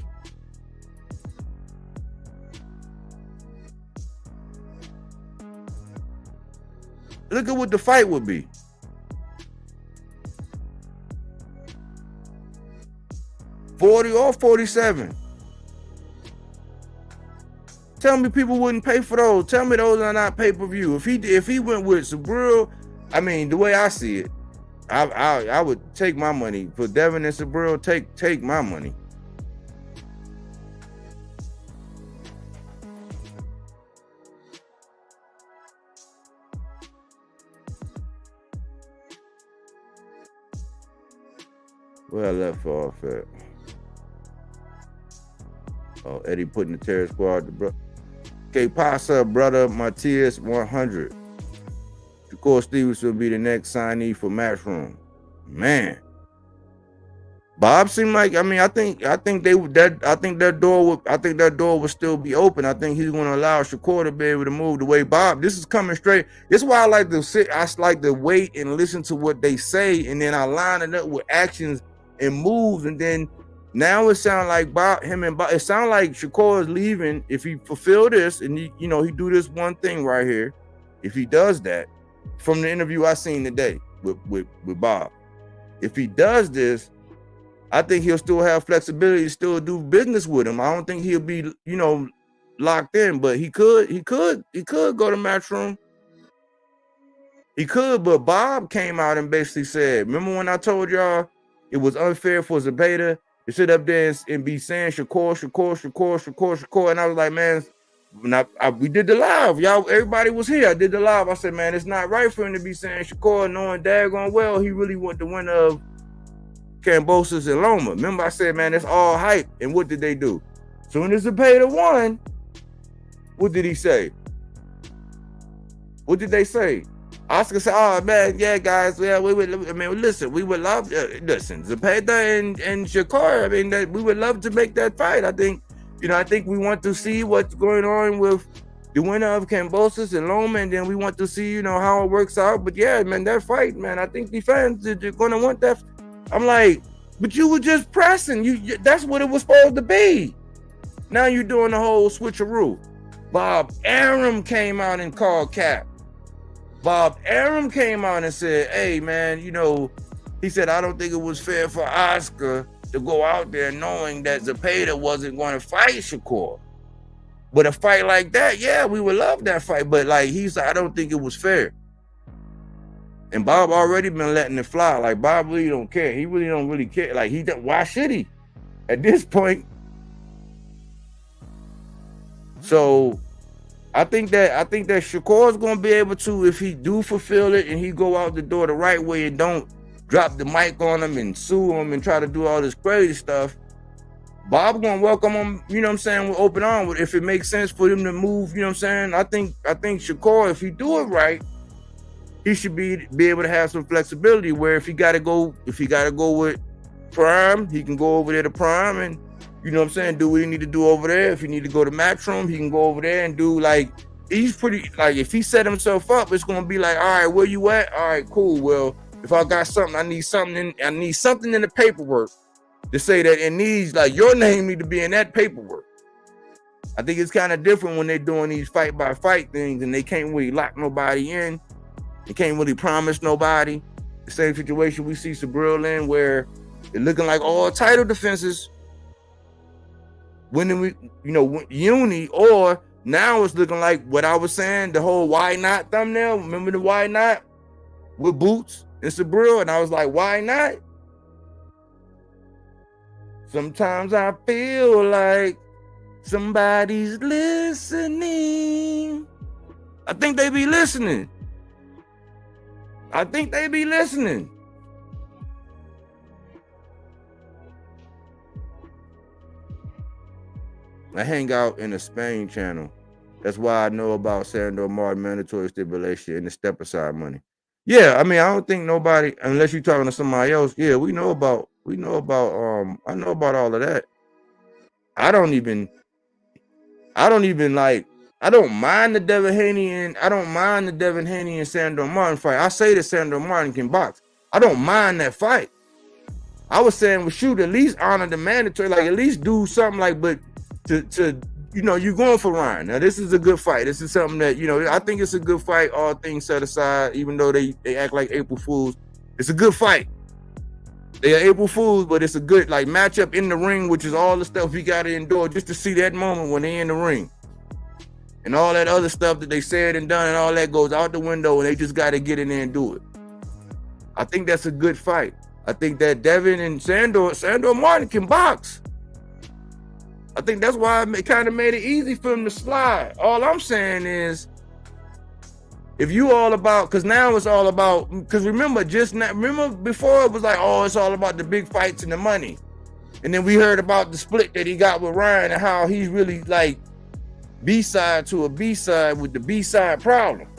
[SPEAKER 4] Look at what the fight would be. $40 or $47. Tell me people wouldn't pay for those. Tell me those are not pay-per-view. If he went with Subriel, I mean, the way I see it, I would take my money. For Devin and Subriel, take my money. Where I left off at? Oh, Eddie putting the terror squad. Okay, Pasa, brother Matias 100. Shakur Stevenson will be the next signee for Matchroom. Man, Bob seemed like, I think that door would still be open. I think he's going to allow Shakur to be able to move the way Bob. This is coming straight. This is why I like to sit. I like to wait and listen to what they say, and then I line it up with actions and moves, and then now it sounds like it sounds like Shakur is leaving. If he fulfill this and he do this one thing right here, if he does that, from the interview I seen today with Bob, if he does this, I think he'll still have flexibility to still do business with him. I don't think he'll be, locked in, but he could go to Matchroom. He could, but Bob came out and basically said, remember when I told y'all it was unfair for Zepeda to sit up there and be saying Shakur, and I was like, man, we did the live, y'all. Everybody was here. I did the live. I said, man, it's not right for him to be saying Shakur, knowing daggone well he really want the winner of Kambosos and Loma. Remember, I said, man, it's all hype. And what did they do? Soon as Zepeda won, what did he say? What did they say? Oscar said, oh, man, yeah, guys, yeah, we would love, Zepeda and Shakur, we would love to make that fight. I think we want to see what's going on with the winner of Kambosos and Loma, and then we want to see, how it works out. But yeah, man, that fight, man, I think the fans are going to want that. I'm like, but you were just pressing. That's what it was supposed to be. Now you're doing the whole switcheroo. Bob Arum came out and called cap. Bob Arum came out and said, hey, man, he said, I don't think it was fair for Oscar to go out there knowing that Zepeda wasn't going to fight Shakur. But a fight like that, yeah, we would love that fight. But he said, I don't think it was fair. And Bob already been letting it fly. Like, Bob really don't care. He really don't really care. Why should he? At this point. So I think that Shakur is going to be able to, if he do fulfill it and he go out the door the right way and don't drop the mic on him and sue him and try to do all this crazy stuff, Bob going to welcome him, with open arms, if it makes sense for him to move, I think Shakur, if he do it right, he should be able to have some flexibility where if he got to go with Prime, he can go over there to Prime and, do what he need to do over there. If he need to go to Matchroom, he can go over there and do he's pretty, if he set himself up, it's going to be all right, where you at? All right, cool. Well, if I got something, I need something in the paperwork to say that it needs, your name need to be in that paperwork. I think it's kind of different when they're doing these fight by fight things and they can't really lock nobody in. They can't really promise nobody. The same situation we see Subriel in, where they're looking like all title defenses. Winning, uni, or now it's looking like what I was saying, the whole why not thumbnail. Remember the why not with Boots and Subriel? And I was like, why not? Sometimes I feel like somebody's listening. I think they be listening. I hang out in the Spain channel. That's why I know about SandorMartin mandatory stipulation and the step aside money. Yeah, I don't think nobody, unless you're talking to somebody else. Yeah, I know about all of that. I don't mind the Devin Haney and SandorMartin fight. I say that SandorMartin can box. I don't mind that fight. I was saying, well, shoot, at least honor the mandatory, like at least do something like, but to you're going for Ryan. Now this is a good fight. This is something that, I think it's a good fight, all things set aside, even though they act like April Fools. It's a good fight. They are April Fools, but it's a good like matchup in the ring, which is all the stuff we got to endure just to see that moment when they in the ring. And all that other stuff that they said and done and all that goes out the window and they just got to get in there and do it. I think that's a good fight. I think that Devin and SandorMartin can box. I think that's why it kind of made it easy for him to slide. All I'm saying is, if you all about, because now it's all about, because remember before it was like, oh, it's all about the big fights and the money. And then we heard about the split that he got with Ryan and how he's really like B-side to a B-side with the B-side problem.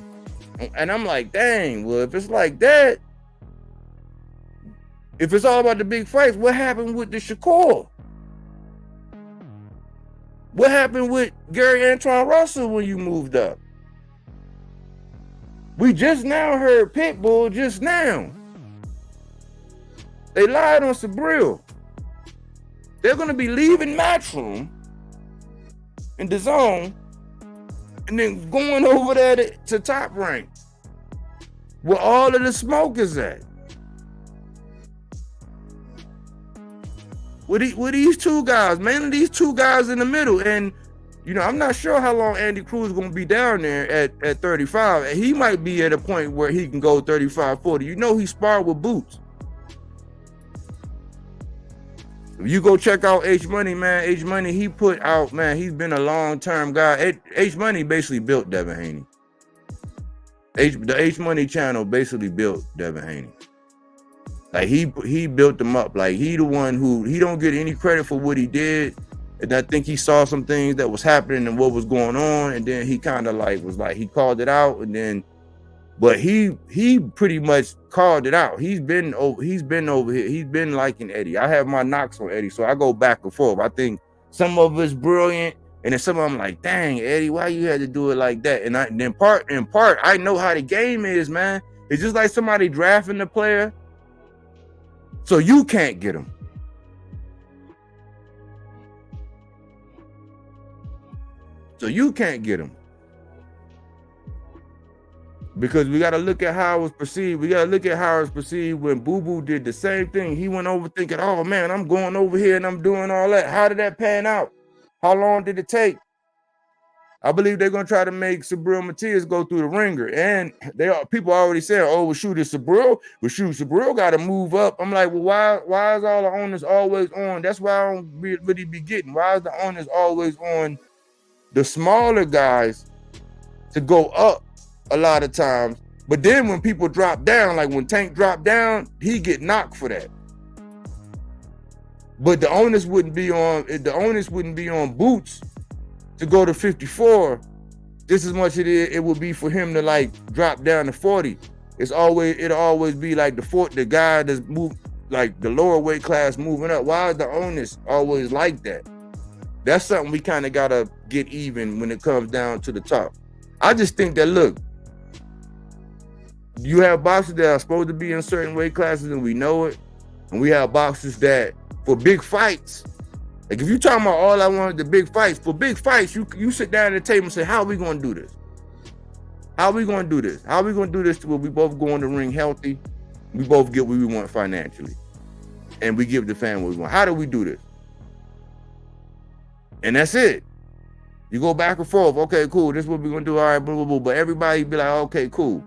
[SPEAKER 4] And I'm like, dang, well, if it's like that, if it's all about the big fights, what happened with the Shakur? What happened with Gary Antoine Russell when you moved up? We just now heard Pitbull just now. They lied on Subriel. They're going to be leaving Matchroom in the zone and then going over there to Top Rank where all of the smoke is at. With these two guys, mainly these two guys in the middle. And, I'm not sure how long Andy Cruz is going to be down there at 35. He might be at a point where he can go 35, 40. He sparred with bouts. If you go check out H-Money, man, H-Money, he put out, man, he's been a long-term guy. H-Money basically built Devin Haney. The H-Money channel basically built Devin Haney. Like he built them up. Like he the one who, he don't get any credit for what he did. And I think he saw some things that was happening and what was going on. And then he kind of like was like, he called it out. And then, but he pretty much called it out. He's been over here. He's been liking Eddie. I have my knocks on Eddie. So I go back and forth. I think some of it's brilliant. And then some of them like, dang, Eddie, why you had to do it like that? And in part, I know how the game is, man. It's just like somebody drafting the player so you can't get him. So you can't get him. Because we got to look at how it was perceived. We got to look at how it was perceived when Boo Boo did the same thing. He went over thinking, oh, man, I'm going over here and I'm doing all that. How did that pan out? How long did it take? I believe they're going to try to make Subriel Matias go through the ringer. And people already saying, oh, well, shoot, it's Subriel. Well, shoot, Subriel got to move up. I'm like, well, why is all the onus always on? That's why I don't really be getting. Why is the onus always on the smaller guys to go up a lot of times? But then when people drop down, like when Tank dropped down, he get knocked for that. But the onus wouldn't be on Boots to go to 54 just as much as it would be for him to like drop down to 40. It'll always be like the guy that's moved, like the lower weight class moving up. Why is the onus always like that? That's something we kind of gotta get even when it comes down to the top. I just think that, look, you have boxers that are supposed to be in certain weight classes and we know it, and we have boxers that for big fights. Like if you're talking about all I wanted the big fights, for big fights, you sit down at the table and say, how are we going to do this? How are we going to do this? How are we going to do this to where we both go in the ring healthy, we both get what we want financially, and we give the fan what we want? How do we do this? And that's it. You go back and forth. Okay, cool. This is what we're going to do. All right, blah, blah, blah. But everybody be like, okay, cool.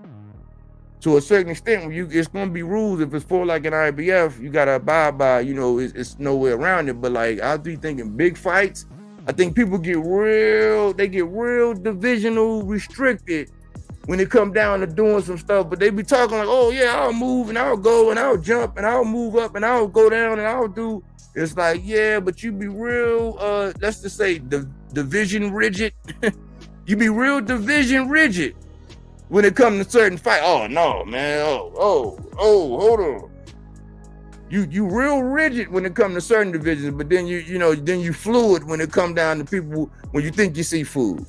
[SPEAKER 4] To a certain extent, it's going to be rules. If it's for like an IBF, you got to abide by, it's no way around it. But like, I'll be thinking big fights. I think people get real divisional restricted when it come down to doing some stuff. But they be talking like, oh yeah, I'll move and I'll go and I'll jump and I'll move up and I'll go down and I'll do. It's like, yeah, but you be real, let's just say division rigid. You be real division rigid when it comes to certain fight. Oh no, man. Oh, hold on. You real rigid when it comes to certain divisions, but then then you fluid when it come down to people when you think you see food.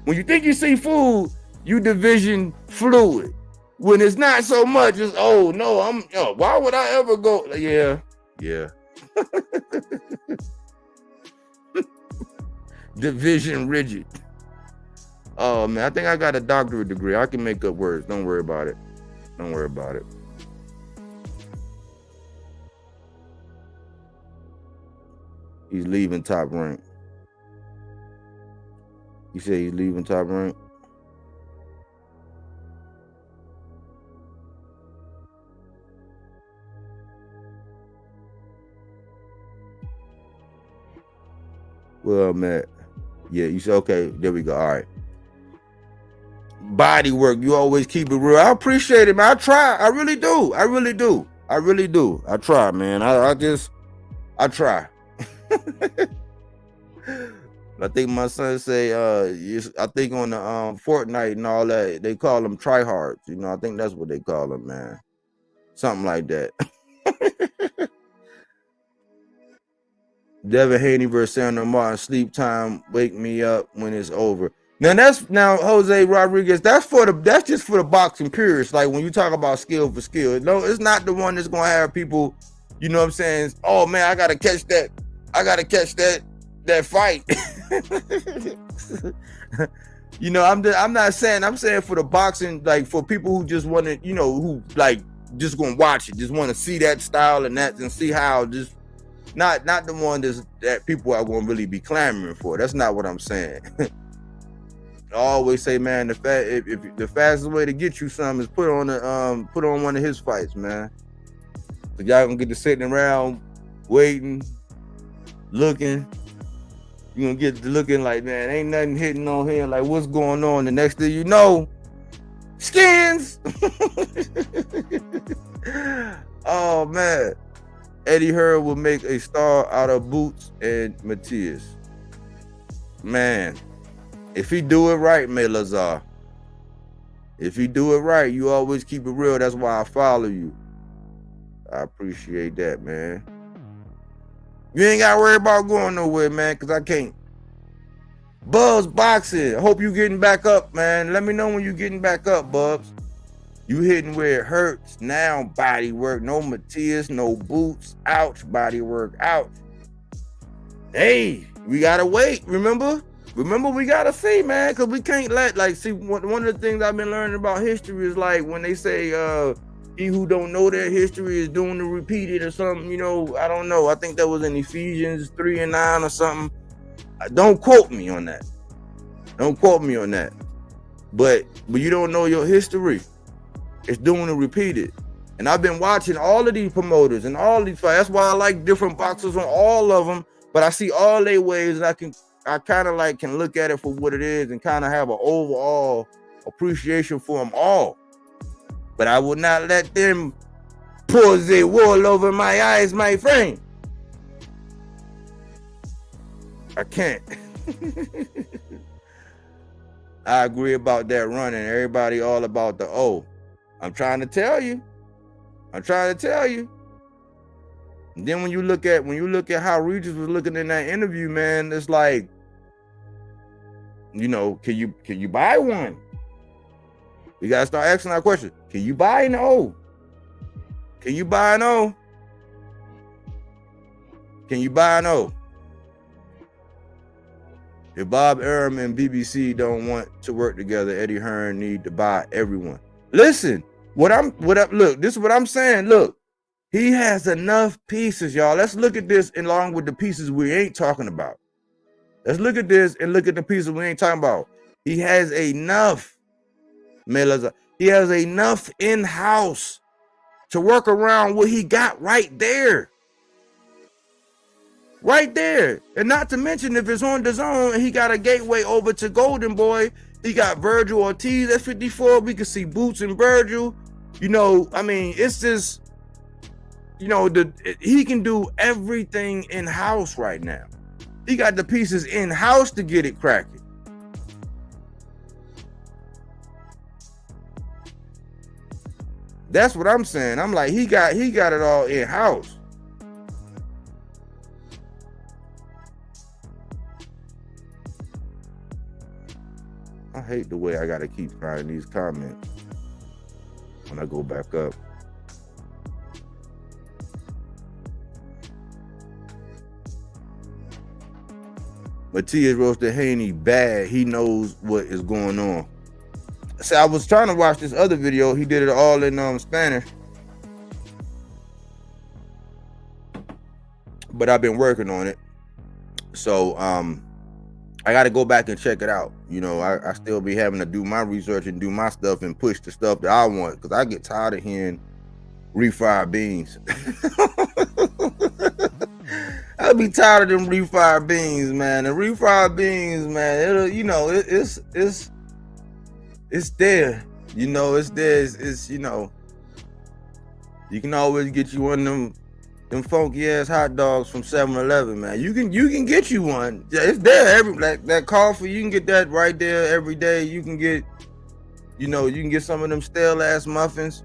[SPEAKER 4] When you think you see food, you division fluid. When it's not so much, it's why would I ever go? Yeah. Division rigid. Oh man, I think I got a doctorate degree. I can make up words. Don't worry about it. He's leaving Top Rank. You say he's leaving Top Rank? Well, man. Yeah, you said, okay, there we go. All right. Body work, you always keep it real. I appreciate it, man. I try. I really do. I try, man. I try. I think my son say, I think on the Fortnite and all that, they call them tryhards. I think that's what they call them, man. Something like that. Devin Haney versus SandorMartin, sleep time, wake me up when it's over. Now Jose Rodriguez, that's just for the boxing purists. Like when you talk about skill for skill, no, it's not the one that's gonna have people, you know what I'm saying? Oh man, I gotta catch that fight. I'm saying for the boxing, like for people who just want to, who like just gonna watch it, just want to see that style and see how just not the one that people are gonna really be clamoring for. That's not what I'm saying. I always say, man, if the fastest way to get you something is put on one of his fights, man. So y'all gonna get to sitting around waiting, looking. You gonna get to looking like, man, ain't nothing hitting on here. Like, what's going on? The next thing you know, skins. Oh man, Eddie Hearn will make a star out of Bouts and Matias. Man. If he do it right, Melazar. If he do it right, you always keep it real. That's why I follow you. I appreciate that, man. You ain't got to worry about going nowhere, man, because I can't. Bubs Boxing. I hope you getting back up, man. Let me know when you getting back up, Bubs. You hitting where it hurts. Now, body work. No Matias, no Bouts. Ouch, body work. Ouch. Hey, we got to wait, remember, we gotta see, man, because we can't one of the things I've been learning about history is like when they say he who don't know their history is doing to repeat it or something, I don't know. I think that was in Ephesians 3:9 or something. Don't quote me on that. But you don't know your history. It's doing to repeat it. And I've been watching all of these promoters and all these fights. That's why I like different boxers on all of them. But I see all their ways, and I kind of like can look at it for what it is and kind of have an overall appreciation for them all. But I would not let them pour the wool over my eyes, my friend. I can't. I agree about that running. Everybody all about the O. I'm trying to tell you. And then when you look at how Regis was looking in that interview, man, it's like, can you buy one? We gotta start asking that question. Can you buy an O? Can you buy an O? If Bob Arum and BBC don't want to work together, Eddie Hearn need to buy everyone. Listen, look, this is what I'm saying. Look, he has enough pieces, y'all. Let's look at this along with the pieces we ain't talking about. Let's look at this and look at the pieces we ain't talking about. He has enough, he has enough in-house to work around what he got right there. Right there. And not to mention, if it's on the zone, he got a gateway over to Golden Boy. He got Virgil Ortiz at 54. We can see Bouts and Virgil. It's just, he can do everything in-house right now. He got the pieces in-house to get it cracking. That's what I'm saying. I'm like, he got it all in house. I hate the way I gotta keep finding these comments when I go back up. Matias roasted Haney bad. He knows what is going on. So I was trying to watch this other video. He did it all in Spanish. But I've been working on it. So I got to go back and check it out. You know, I still be having to do my research and do my stuff and push the stuff that I want, because I get tired of hearing refried beans. I'll be tired of them refried beans, man. The refried beans, man, it'll, you know, it's there. You know, it's there. It's you know, you can always get you one of them funky ass hot dogs from 7-Eleven, man. You can get you one. Yeah, it's there. Like that coffee, you can get that right there every day. You can get, you know, you can get some of them stale ass muffins.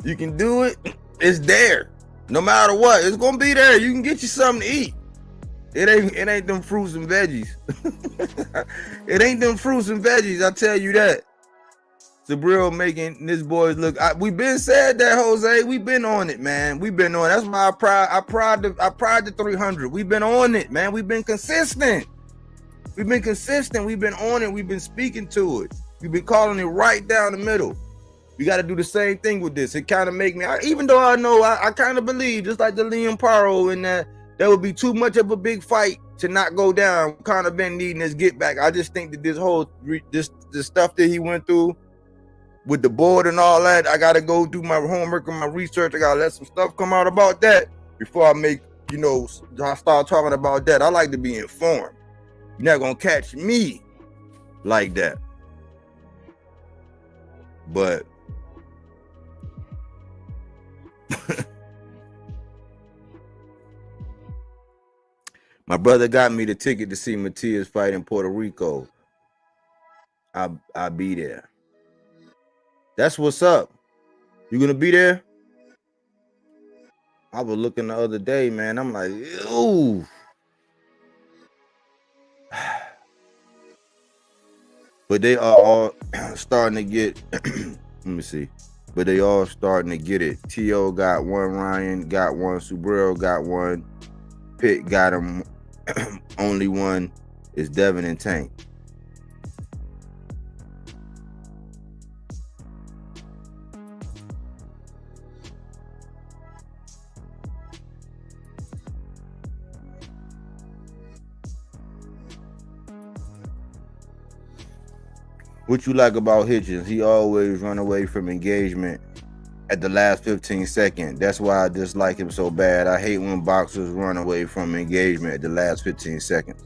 [SPEAKER 4] You can do it. It's there. No matter what, it's gonna be there. You can get you something to eat. It ain't them fruits and veggies. It ain't them fruits and veggies, I tell you that. Subriel making this boys look. We've been said that, Jose. We've been on it, man. We've been on it. That's why I pride the 300. We've been on it, man. We've been consistent. We've been consistent. We've been on it. We've been speaking to it. We've been calling it right down the middle. We got to do the same thing with this. It kind of make me, even though I know I kind of believe, just like the Liam Paro, in that would be too much of a big fight to not go down. Kind of been needing his get back. I just think that this whole this stuff that he went through with the board and all that, I got to go do my homework and my research. I got to let some stuff come out about that before I make, you know, I start talking about that. I like to be informed. You're not going to catch me like that. But my brother got me the ticket to see Matias fight in Puerto Rico. I'll be there. That's what's up. You gonna be there? I was looking the other day, man. I'm like, ooh. But they are all starting to get, let me see. But they all starting to get it. T.O. got one, Ryan got one, Subriel got one, Pitt got him. Only one is Devin and Tank. What you like about Hitchens? He always run away from engagement at the last 15 seconds. That's why I dislike him so bad. I hate when boxers run away from engagement at the last 15 seconds.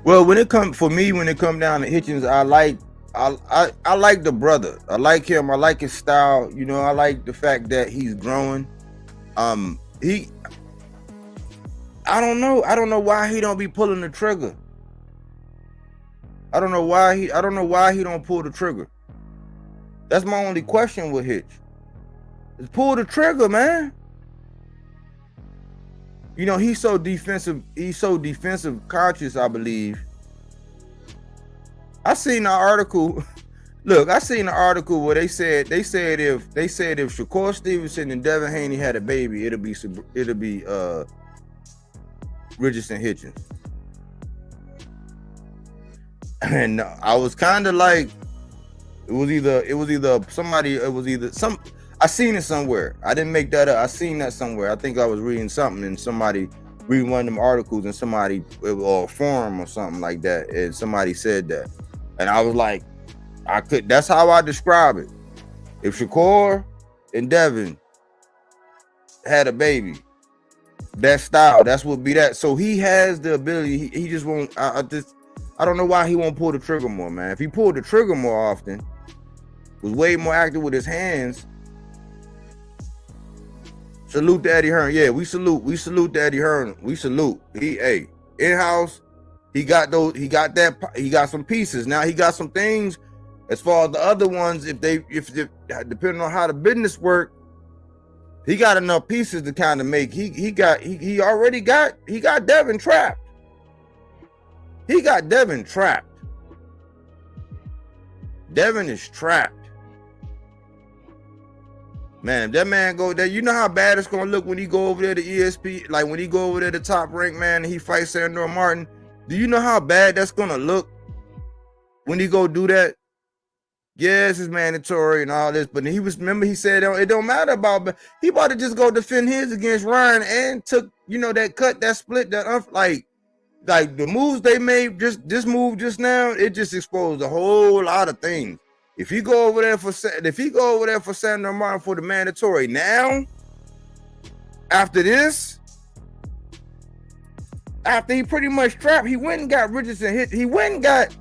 [SPEAKER 4] Well, when it come down to Hitchens, I like the brother. I like him. I like his style. You know, I like the fact that he's growing. I don't know why he don't be pulling the trigger. I don't know why he don't pull the trigger. That's my only question with Hitch. Just pull the trigger, man. You know, he's so defensive conscious, I believe. I seen an article. Look, I seen an article where they said if Shakur Stevenson and Devin Haney had a baby, it'll be Regis and Hitchens. And I was kind of like, it was either some. I seen it somewhere. I didn't make that up. I seen that somewhere. I think I was reading something and somebody reading one of them articles and somebody, or a forum or something like that, and somebody said that, and I was like, that's how I describe it. If Shakur and Devin had a baby, that style, that's what be that. So he has the ability. He just won't. I don't know why he won't pull the trigger more, man. If he pulled the trigger more often, was way more active with his hands. Salute to Eddie Hearn. Yeah, we salute to Eddie Hearn. We salute. In-house, he got some pieces. Now he got some things As far as the other ones, if depending on how the business work, he got enough pieces to kind of make. He already got Devin trapped. He got Devin trapped. Devin is trapped. Man, if that man go there, you know how bad it's gonna look when he go over there to ESP, like when he go over there to Top Rank, man, and he fights SandorMartin. Do you know how bad that's gonna look when he go do that? Yes, it's mandatory and all this, but remember he said it don't matter about, he about to just go defend his against Ryan and took, that cut, that split, that like the moves they made, just this move just now, it just exposed a whole lot of things. If he go over there for SandorMartin for the mandatory now, after this, after he pretty much trapped, he went and got Regis and hit. He went and got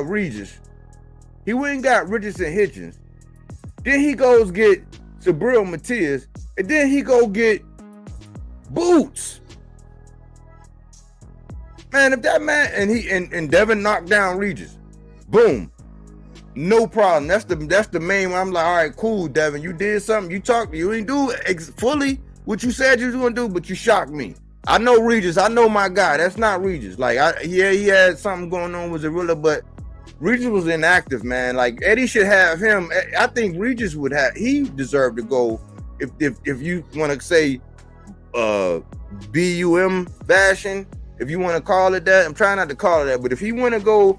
[SPEAKER 4] Regis. He went and got Regis and Hitchens. Then he goes get Subriel Matias, and then he go get Bouts. Man, if that man and Devin knocked down Regis, boom. No problem. That's the main one. I'm like, all right, cool, Devin. You did something. You talked. You didn't do fully what you said you was gonna do, but you shocked me. I know Regis. I know my guy. That's not Regis. Like, he had something going on with Zarilla, but Regis was inactive, man. Like, Eddie should have him. I think Regis he deserved to go. If you want to say BUM bashing, if you want to call it that, I'm trying not to call it that, but if he want to go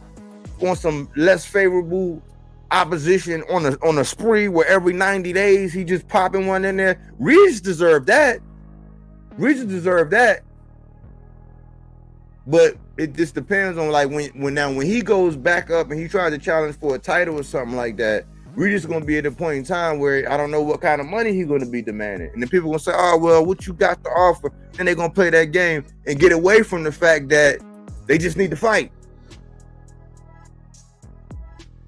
[SPEAKER 4] on some less favorable opposition on a spree where every 90 days he just popping one in there, Regis deserved that. But it just depends on, like, when he goes back up and he tries to challenge for a title or something like that, Regis gonna be at a point in time where I don't know what kind of money he's gonna be demanding, and then people gonna say, oh well, what you got to offer, and they're gonna play that game and get away from the fact that they just need to fight.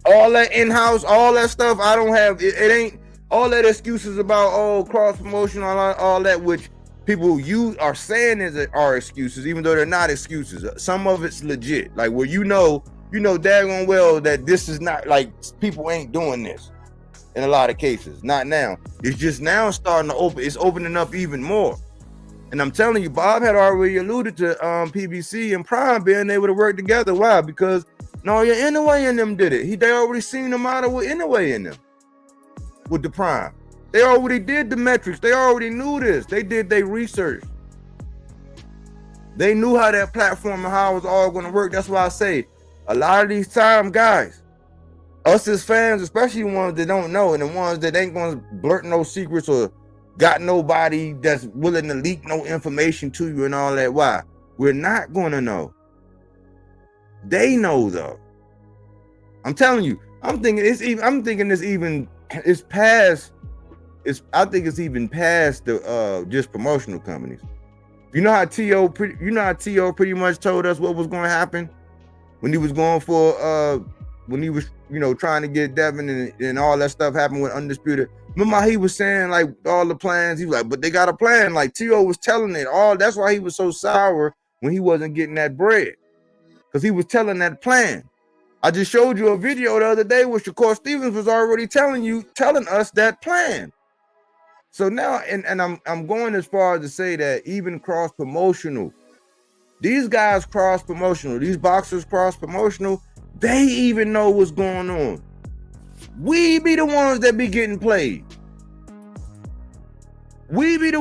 [SPEAKER 4] All that in-house, all that stuff, I don't have, it ain't, all that excuses about, cross-promotion, all that, which people are saying are excuses, even though they're not excuses. Some of it's legit, like where you know daggone well that this is not, like, people ain't doing this in a lot of cases. Not now. It's just now starting to open, it's opening up even more. And I'm telling you, Bob had already alluded to PBC and Prime being able to work together. Why? Because Inouye and them did it. They already seen the model with Inouye in them, with the Prime. They already did the metrics. They already knew this. They did their research. They knew how that platform and how it was all going to work. That's why I say, a lot of these time, guys, us as fans, especially ones that don't know and the ones that ain't going to blurt no secrets or got nobody that's willing to leak no information to you and all that. Why? We're not going to know. They know, though. I'm telling you. I think it's even past the just promotional companies. You know how T.O. pretty much told us what was going to happen when he was going for when he was trying to get Devin and all that stuff happened with Undisputed. Remember how he was saying, like, all the plans? He was like, but they got a plan. Like, T.O. was telling it all. That's why he was so sour when he wasn't getting that bread, because he was telling that plan. I just showed you a video the other day where Shakur Stevenson was already telling us that plan. So now, and I'm going as far as to say that even cross-promotional, these guys cross-promotional, these boxers cross-promotional, they even know what's going on. We be the ones that be getting played. We be the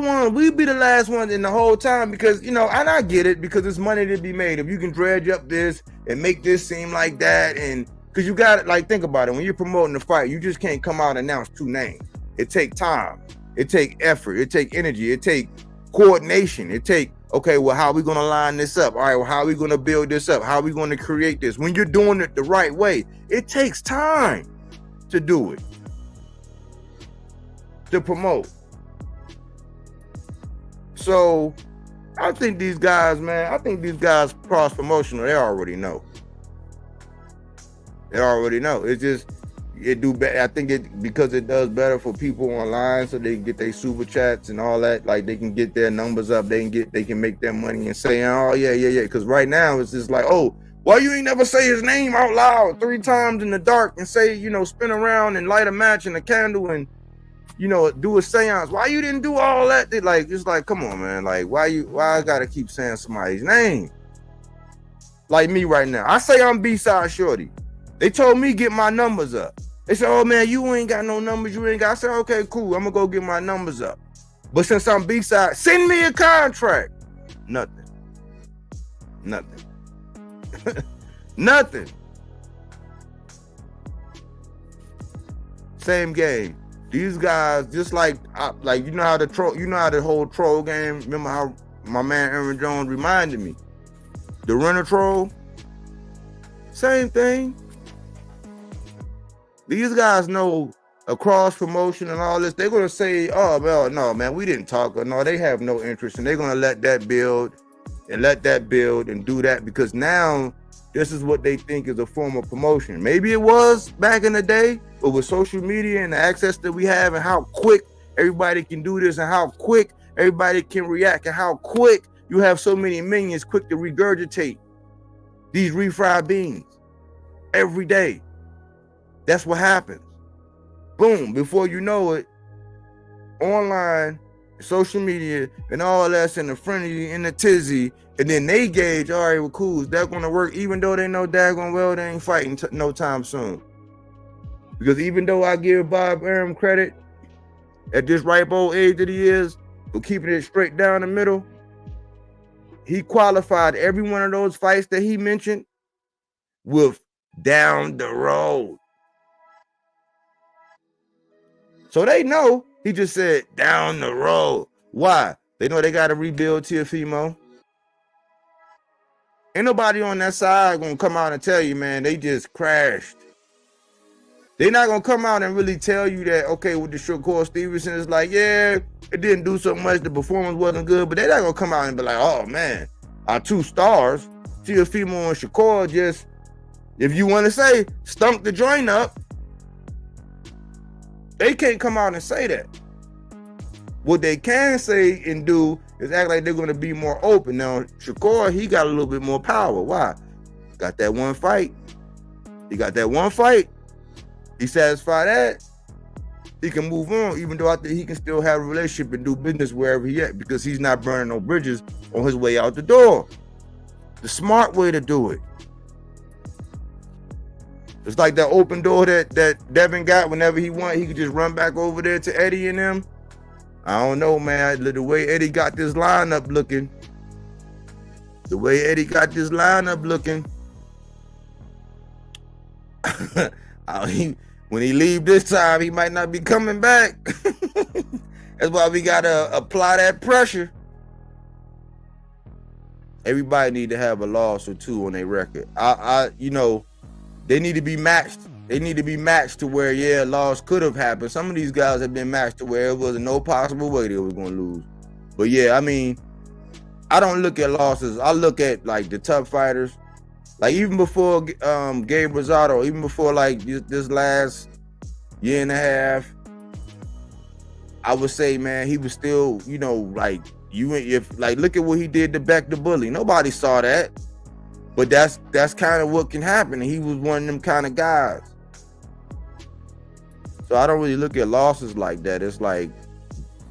[SPEAKER 4] last ones in the whole time, because, and I get it, because it's money to be made. If you can dredge up this and make this seem like that, and because you got it, like, think about it. When you're promoting the fight, you just can't come out and announce two names. It take time. It take effort. It take energy. It take coordination. It take, okay, well, how are we going to line this up? All right, well, how are we going to build this up? How are we going to create this? When you're doing it the right way, it takes time to do it, to promote. So I think these guys, cross-promotional, they already know. It's just, it do better. I think because it does better for people online, so they can get their super chats and all that. Like, they can get their numbers up. They can make their money and say, oh yeah. Because right now it's just like, oh, Why you ain't never say his name out loud 3 times in the dark and say, spin around and light a match and a candle and, do a seance? Why you didn't do all that? It's like, come on, man. Like, why I gotta keep saying somebody's name? Like me right now. I say I'm B-side shorty. They told me get my numbers up. They said, oh man, you ain't got no numbers. You ain't got. I said, okay, cool. I'm gonna go get my numbers up. But since I'm B-side, send me a contract. Nothing. Nothing. Same game. These guys, just like how the whole troll game. Remember how my man Aaron Jones reminded me. The runner troll. Same thing. These guys know across promotion and all this. They're gonna say, "Oh well, no, man, we didn't talk." Or no, they have no interest, and they're gonna let that build and do that because now this is what they think is a form of promotion. Maybe it was back in the day, but with social media and the access that we have and how quick everybody can do this and how quick everybody can react and how quick you have so many minions quick to regurgitate these refried beans every day. That's what happens. Boom, before you know it, online, social media, and all that's in the frenzy, in the tizzy, and then they gauge, all right, well, cool, that's gonna work, even though they know daggone well they ain't fighting no time soon. Because even though I give Bob Arum credit at this ripe old age that he is for keeping it straight down the middle, he qualified every one of those fights that he mentioned with down the road. So they know he just said down the road. Why? They know they got to rebuild Teofimo. Ain't nobody on that side gonna come out and tell you, man, they just crashed. They're not gonna come out and really tell you that, okay, with the Shakur Stevenson, it's like, yeah, it didn't do so much, the performance wasn't good, but they're not gonna come out and be like, oh man, our 2 stars, Teofimo and Shakur, just, if you want to say, stunk the joint up. They can't come out and say that. What they can say and do is act like they're going to be more open. Now, Shakur, he got a little bit more power. Why? Got that one fight. He got that one fight. He satisfied that. He can move on, even though I think he can still have a relationship and do business wherever he at because he's not burning no bridges on his way out the door. The smart way to do it. It's like that open door that Devin got whenever he wanted. He could just run back over there to Eddie and them. I don't know, man. The way Eddie got this lineup looking. When he leave this time, he might not be coming back. That's why we got to apply that pressure. Everybody need to have a loss or 2 on their record. They need to be matched. They need to be matched to where, yeah, loss could have happened. Some of these guys have been matched to where it was no possible way they were going to lose. But yeah, I mean, I don't look at losses. I look at like the tough fighters. Like even before Gabe Rosado, even before like this last year and a half, I would say, man, he was still, look at what he did to Beck the Bully. Nobody saw that. But that's kind of what can happen. He was one of them kind of guys. So I don't really look at losses like that. It's like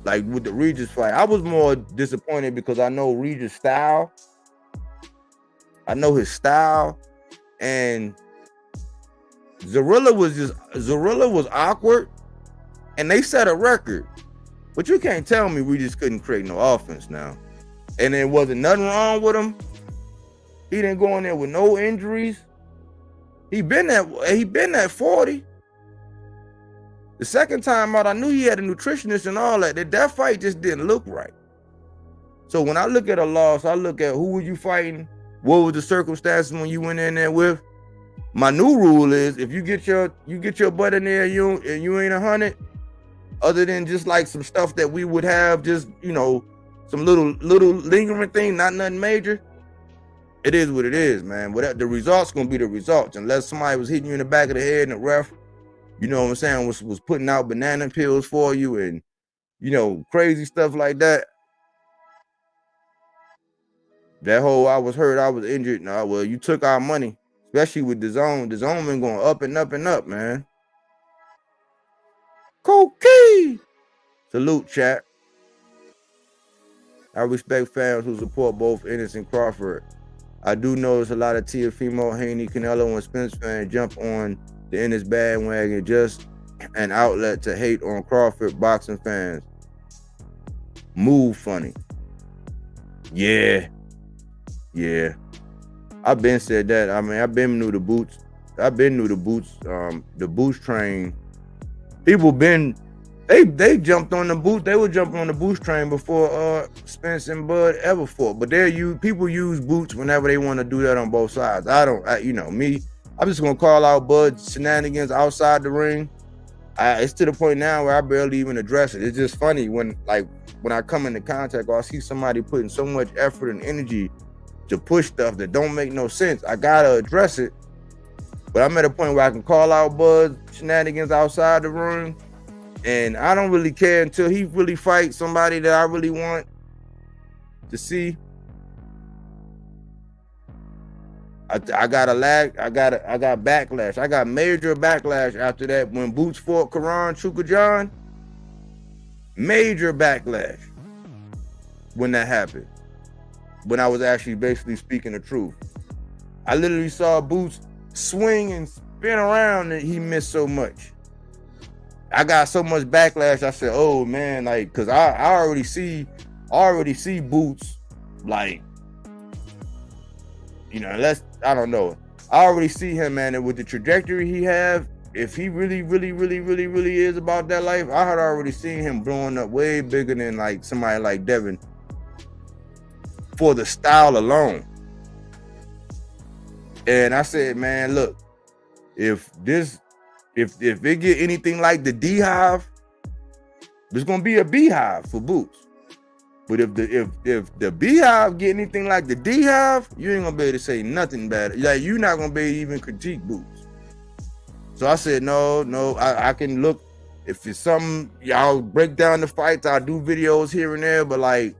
[SPEAKER 4] with the Regis fight, I was more disappointed because I know Regis' style. I know his style. And Zorilla was awkward. And they set a record. But you can't tell me Regis couldn't create no offense now. And there wasn't nothing wrong with him. He didn't go in there with no injuries. He been at 40. The second time out, I knew he had a nutritionist and all that. That fight just didn't look right. So when I look at a loss, I look at who were you fighting, what were the circumstances when you went in there with. My new rule is if you get your butt in there and you ain't 100, other than just like some stuff that we would have, just some little lingering thing, not nothing major. It is what it is, man. Whatever, the results gonna be the results. Unless somebody was hitting you in the back of the head and the ref, you know what I'm saying, was putting out banana pills for you and crazy stuff like that. That whole I was hurt, I was injured. Nah, well, you took our money, especially with the zone. The zone been going up and up and up, man. Cocaine. Salute, chat. I respect fans who support both Ennis and Crawford. I do notice a lot of Teofimo, Haney, Canelo, and Spence fans jump on the Ennis bandwagon, just an outlet to hate on Crawford boxing fans. Move funny. Yeah. I've been said that. I mean, I've been new to bouts. The bouts train. People been they jumped on the boots. They would jump on the boots train before Spence and Bud ever fought. But people use boots whenever they want to do that on both sides. I'm just gonna call out Bud's shenanigans outside the ring. It's to the point now where I barely even address it. It's just funny when I come into contact or I see somebody putting so much effort and energy to push stuff that don't make no sense. I gotta address it. But I'm at a point where I can call out Bud's shenanigans outside the ring, and I don't really care until he really fights somebody that I really want to see. I got backlash. I got major backlash after that when Boots fought Karan Chukajan. Major backlash when that happened. When I was actually basically speaking the truth. I literally saw Boots swing and spin around and he missed so much. I got so much backlash. I said, oh man, cause I already see Boots, I don't know. I already see him, man, and with the trajectory he have, if he really is about that life, I had already seen him blowing up way bigger than somebody like Devin for the style alone. And I said, man, look, if it get anything like the D-Hive, there's gonna be a beehive for Boots. But if the beehive get anything like the D-Hive, you ain't gonna be able to say nothing bad. You're not gonna be able to even critique Boots. So I said, no, I can look. If it's something, y'all break down the fights, I'll do videos here and there, but like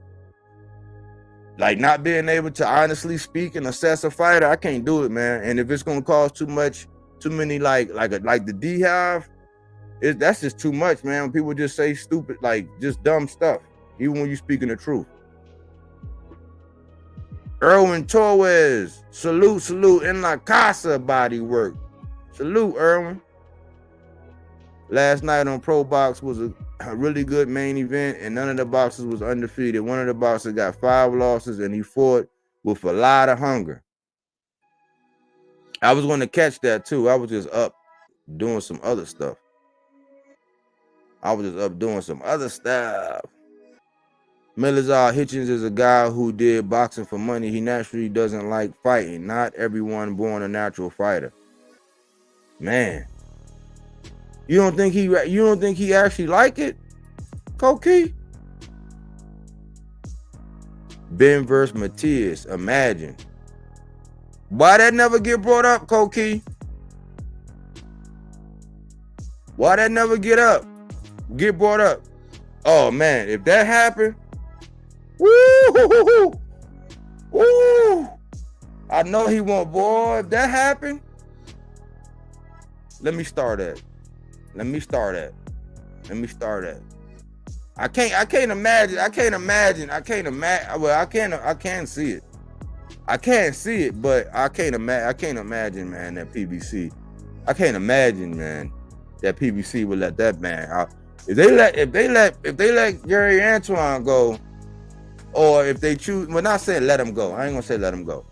[SPEAKER 4] not being able to honestly speak and assess a fighter, I can't do it, man. And if it's gonna cause too many like the D-Hive, that's just too much, man. When people just say stupid, just dumb stuff, even when you're speaking the truth. Erwin Torres, salute in La Casa body work. Salute, Erwin. Last night on Pro Box was a really good main event, and none of the boxers was undefeated. One of the boxers got 5 losses, and he fought with a lot of hunger. I was going to catch that too. I was just up doing some other stuff. Melazar Hitchens is a guy who did boxing for money. He naturally doesn't like fighting. Not everyone born a natural fighter. Man, you don't think he actually like it, Koki? Ben versus Matias. Imagine. Why that never get brought up, Koki? Why that never get brought up? Oh man, if that happened, woo! I know he won't, boy. If that happened, let me start that. I can't imagine. Well, I can't see it. I can't see it, but I can't imagine, man, that PBC. I can't imagine, man, that PBC would let that man out. If they let Gary Antoine go, or if they choose, well, not saying let him go. I ain't gonna say let him go.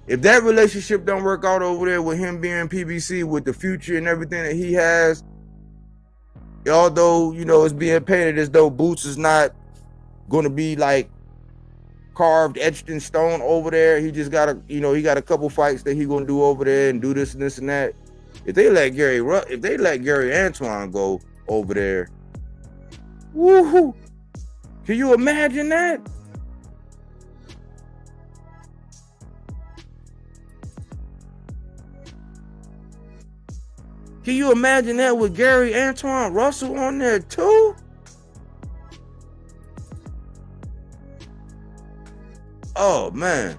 [SPEAKER 4] If that relationship don't work out over there with him being PBC, with the future and everything that he has, although it's being painted as though Boots is not gonna be carved, etched in stone over there. He just got he got a couple fights that he gonna do over there and do this and this and that. If they let Gary Antoine go over there, woohoo! Can you imagine that? Can you imagine that with Gary Antoine Russell on there too? Oh man,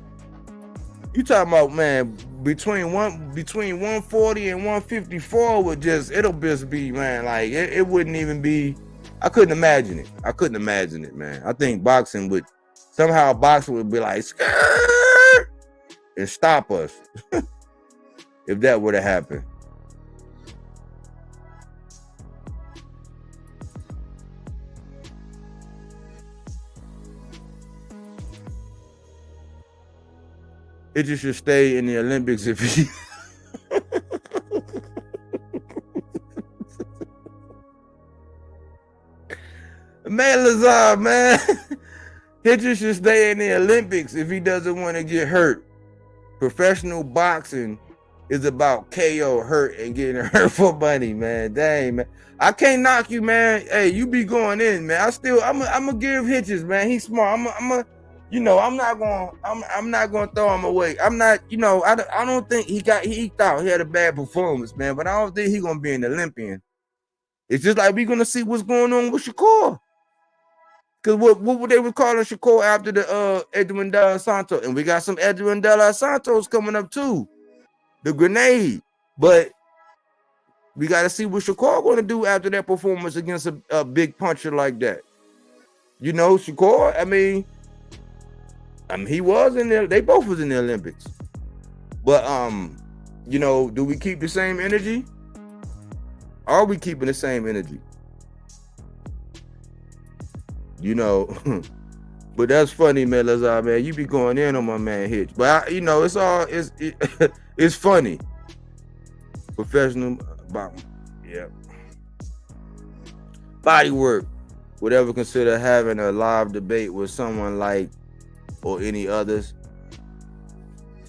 [SPEAKER 4] You talking about, man, between 140 and 154 would it'll just be, man, like it wouldn't even be. I couldn't imagine it, man. I think boxing would be like Skrrr! And stop us if that were to happen. It just should stay in the Olympics if he. Man, Lazar, man. He just should stay in the Olympics if he doesn't want to get hurt. Professional boxing is about KO, hurt, and getting hurt for money, man. Dang, man. I can't knock you, man. Hey, you be going in, man. I'm gonna give Hitches, man. He's smart. I'm not gonna throw him away. I'm not, I don't think he thought he had a bad performance, man. But I don't think he's gonna be an Olympian. It's just like we're gonna see what's going on with Shakur. Cause what they were calling Shakur after the Edwin De Los Santos, and we got some Edwin De Los Santos coming up too, the grenade. But we got to see what Shakur going to do after that performance against a big puncher like that. Shakur. I mean, he was in there. They both was in the Olympics. But do we keep the same energy? Are we keeping the same energy? But that's funny, man, Lazar, man. You be going in on my man Hitch. But it's funny. Professional body work. Would ever consider having a live debate with someone like or any others?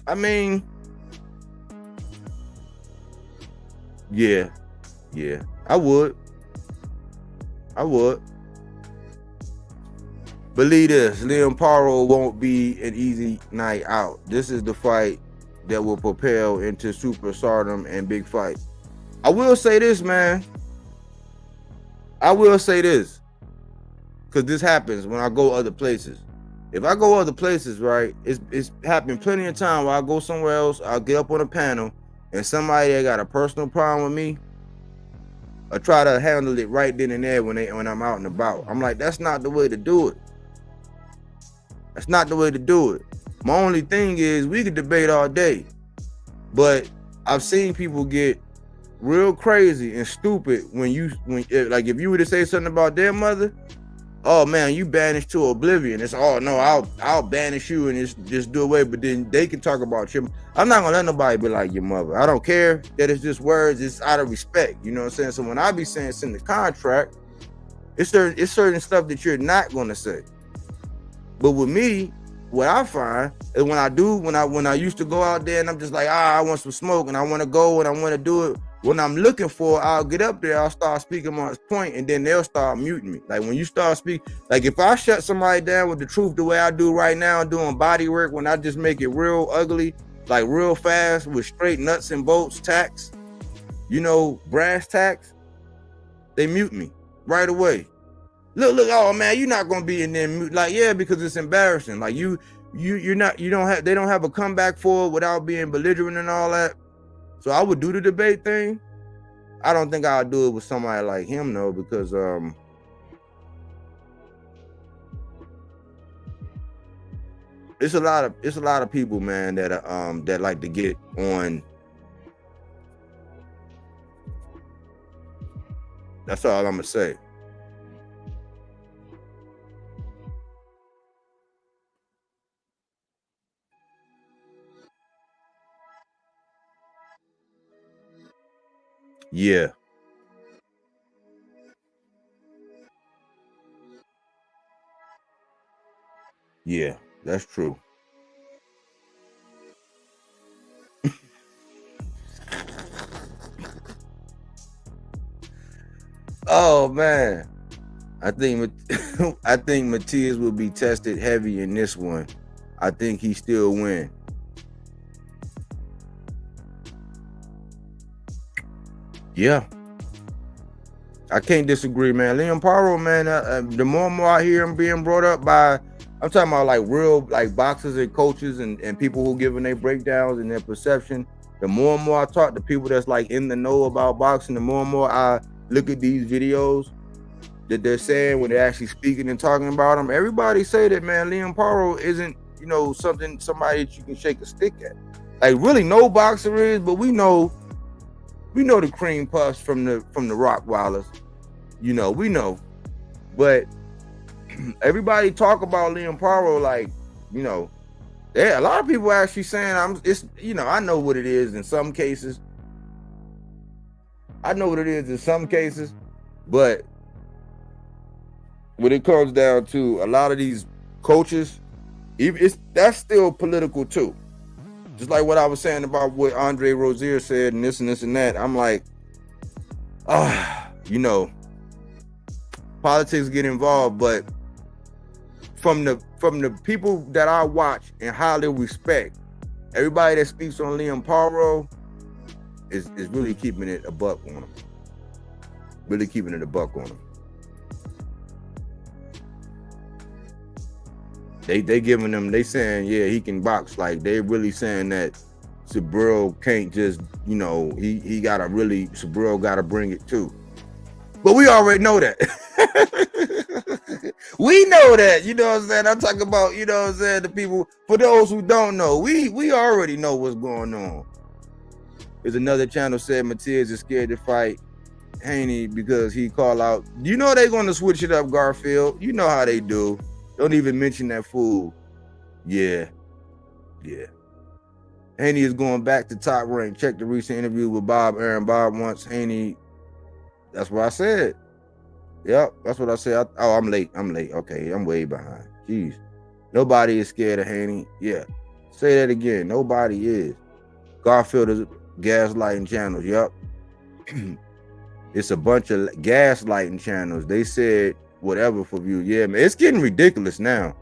[SPEAKER 4] I mean, yeah. I would. Believe this, Liam Paro won't be an easy night out. This is the fight that will propel into superstardom and big fight. I will say this, man. Because this happens when I go other places. If I go other places, right, it's happened plenty of time where I go somewhere else, I'll get up on a panel, and somebody that got a personal problem with me, I try to handle it right then and there when I'm out and about. I'm like, that's not the way to do it. That's not the way to do it. My only thing is we could debate all day, but I've seen people get real crazy and stupid when if you were to say something about their mother, oh man, you banished to oblivion. It's I'll banish you and just do away. But then they can talk about you. I'm not gonna let nobody be like your mother. I don't care that it's just words. It's out of respect. You know what I'm saying? So when I be saying it's in the contract, it's certain stuff that you're not gonna say. But with me, what I find is when I used to go out there and I'm just like, I want some smoke and I want to go and I want to do it. When I'm looking for, I'll get up there, I'll start speaking on his point, and then they'll start muting me. Like when you start speaking, like if I shut somebody down with the truth the way I do right now, doing body work, when I just make it real ugly, like real fast with straight nuts and bolts tacks, brass tacks, they mute me right away. Look, oh man, you're not gonna be in there. Like, yeah, because it's embarrassing. Like they don't have a comeback for it without being belligerent and all that. So I would do the debate thing. I don't think I'll do it with somebody like him though, because it's a lot of people, man, that like to get on. That's all I'm gonna say. Yeah. Yeah, that's true. Oh man. I think Matias will be tested heavy in this one. I think he still win. Yeah, I can't disagree, man. Liam Paro, man. The more and more I hear him being brought up by I'm talking about like real like boxers and coaches and people who giving their breakdowns and their perception. The more and more I talk to people that's like in the know about boxing, the more and more I look at these videos that they're saying when they're actually speaking and talking about them. Everybody say that, man, Liam Paro isn't, you know, somebody that you can shake a stick at. Like really no boxer is, but we know the cream puffs from the Rockwilders. You know, we know. But everybody talk about Liam Paro like, you know, a lot of people actually saying it's, you know, I know what it is in some cases. But when it comes down to a lot of these coaches, that's still political too. Just like what I was saying about what Andre Rozier said and this and that. I'm like, you know, politics get involved, but from the people that I watch and highly respect, everybody that speaks on Liam Paro is really keeping it a buck on him. Really keeping it a buck on him. They giving them, they saying, yeah, he can box. Like they really saying that Subriel can't just, you know, Subriel gotta bring it too. But we already know that. We know that, you know what I'm saying? I'm talking about, you know what I'm saying, the people, for those who don't know, we already know what's going on. There's another channel said Matias is scared to fight Haney because he called out. You know they're going to switch it up, Garfield. You know how they do. Don't even mention that fool. Yeah. Haney is going back to top rank. Check the recent interview with Bob Arum. Bob wants Haney. That's what I said. Yep, that's what I said. I'm late. Okay, I'm way behind. Jeez. Nobody is scared of Haney. Yeah. Say that again. Nobody is. Garfield is gaslighting channels. Yep. It's a bunch of gaslighting channels. They said whatever for view. Yeah, man. It's getting ridiculous now.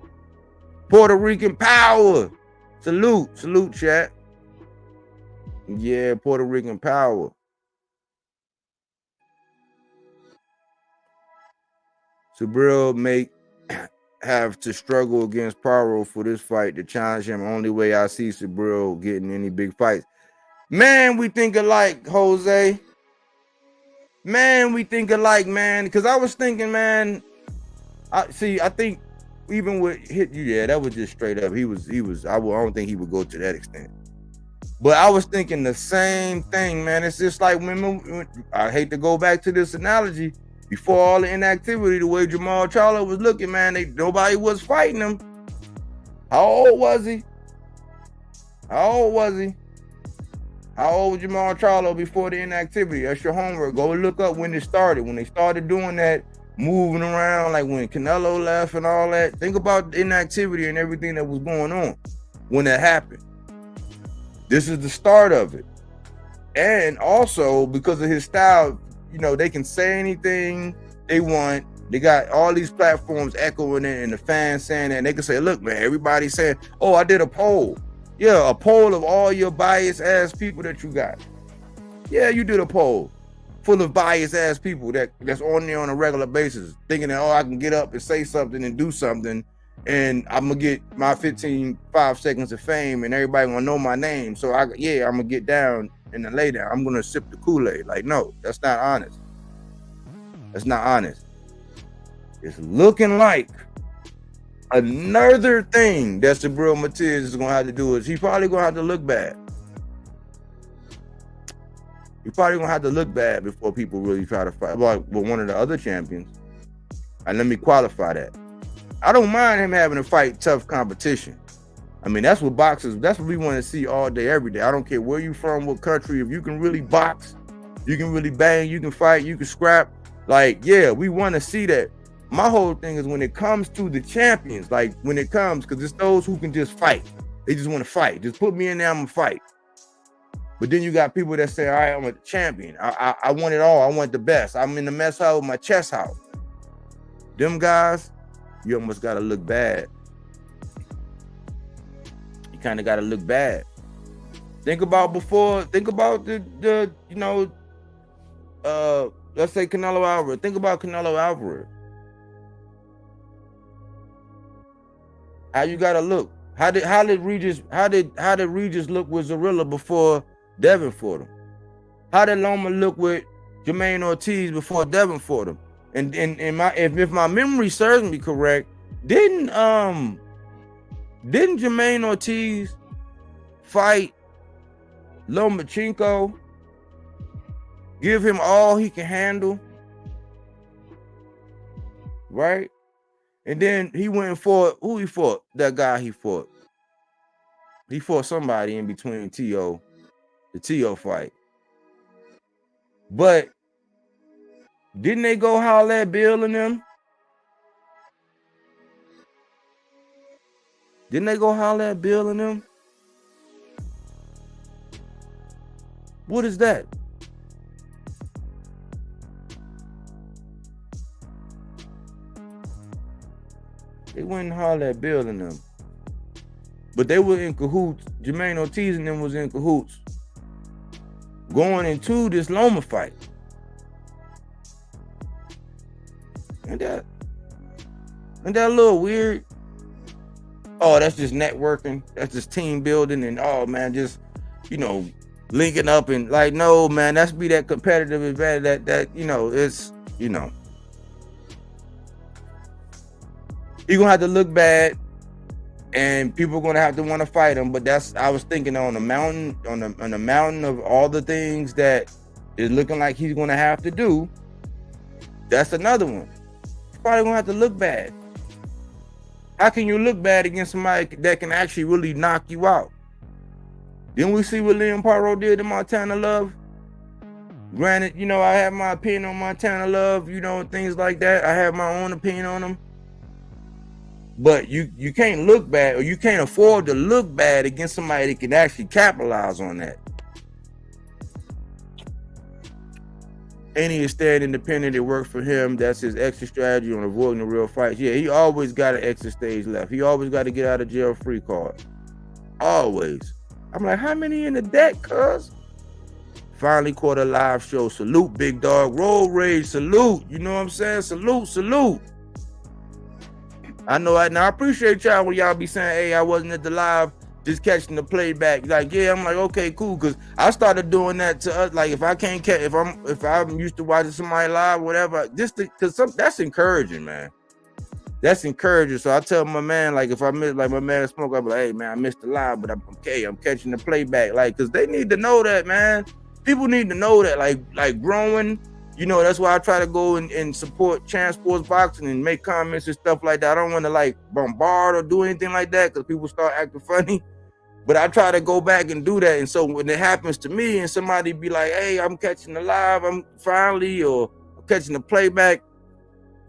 [SPEAKER 4] Puerto Rican power. Salute, chat. Yeah, Puerto Rican power. Subriel may have to struggle against Paro for this fight to challenge him. Only way I see Subriel getting any big fights. Man, we think alike, Jose. Man, we think alike, man. Because I was thinking, man. I think even with hit you, yeah, that was just straight up. He was. I don't think he would go to that extent. But I was thinking the same thing, man. It's just like when I hate to go back to this analogy. Before all the inactivity, the way Jamal Charlo was looking, man, nobody was fighting him. How old was he? How old was Jamal Charlo before the inactivity? That's your homework. Go look up when it started. When they started doing that, moving around, like when Canelo left and all that. Think about the inactivity and everything that was going on when that happened. This is the start of it. And also, because of his style, you know, they can say anything they want. They got all these platforms echoing it and the fans saying that. And they can say, look, man, everybody's saying, oh, I did a poll. Yeah, a poll of all your biased ass people that you got. Yeah, you did a poll full of biased ass people that's on there on a regular basis, thinking that, oh, I can get up and say something and do something and I'm going to get my 5 seconds of fame and everybody going to know my name. So, I'm going to get down and then lay down. I'm going to sip the Kool-Aid. Like, no, that's not honest. That's not honest. It's looking like another thing that Subriel Matias is going to have to do is he's probably going to have to look bad. He's probably going to have to look bad before people really try to fight. Like with one of the other champions. And let me qualify that. I don't mind him having to fight tough competition. I mean, that's what we want to see all day, every day. I don't care where you from, what country. If you can really box, you can really bang, you can fight, you can scrap. Like, yeah, we want to see that. My whole thing is when it comes to the champions, like when it comes, because it's those who can just fight. They just want to fight. Just put me in there, I'm going to fight. But then you got people that say, all right, I'm a champion. I want it all. I want the best. I'm in the mess hall with my chest out. Them guys, you almost got to look bad. You kind of got to look bad. Think about the you know, let's say Canelo Alvarez. Think about Canelo Alvarez. How you gotta look? How did Regis look with Zorilla before Devin fought him? How did Loma look with Jermaine Ortiz before Devin fought him? And if my memory serves me correct, didn't Jermaine Ortiz fight Lomachenko, give him all he can handle, right? And then he went and fought, who he fought? That guy he fought. He fought somebody in between the T.O. fight. But didn't they go holler at Bill and them? Didn't they go holler at Bill and them? What is that? They went and hollered at Bill and them. But they were in cahoots. Jermaine Ortiz and them was in cahoots going into this Loma fight. And that a little weird? Oh, that's just networking. That's just team building. And oh man, just, linking up and like, no, man, that's be that competitive advantage that it's, you're gonna have to look bad and people are gonna have to want to fight him. But I was thinking on the mountain, on the mountain of all the things that is looking like he's gonna have to do, that's another one. He's probably gonna have to look bad. How can you look bad against somebody that can actually really knock you out? Didn't we see what Liam Poirot did to Montana Love? Granted, I have my opinion on Montana Love, things like that. I have my own opinion on him. But you can't look bad, or you can't afford to look bad against somebody that can actually capitalize on that. Haney is staying independent. It worked for him. That's his extra strategy on avoiding the real fights. Yeah, he always got an extra stage left. He always got to get out of jail free card. Always. I'm like, how many in the deck, cuz? Finally caught a live show. Salute, big dog. Road rage, salute. You know what I'm saying? Salute. I know. I appreciate y'all when y'all be saying, hey, I wasn't at the live, just catching the playback. Like, yeah, I'm like, okay, cool. Cause I started doing that to us. Like, if I can't catch, if I'm used to watching somebody live, whatever, cause that's encouraging, man. That's encouraging. So I tell my man, like, if I miss, like my man Smoke, I'm like, hey man, I missed the live, but I'm okay. I'm catching the playback. Like, cause they need to know that, man. People need to know that, like growing. That's why I try to go and support Champ Sports Boxing and make comments and stuff like that. I don't want to like bombard or do anything like that because people start acting funny. But I try to go back and do that. And so when it happens to me and somebody be like, hey, I'm catching the live, I'm finally, or I'm catching the playback,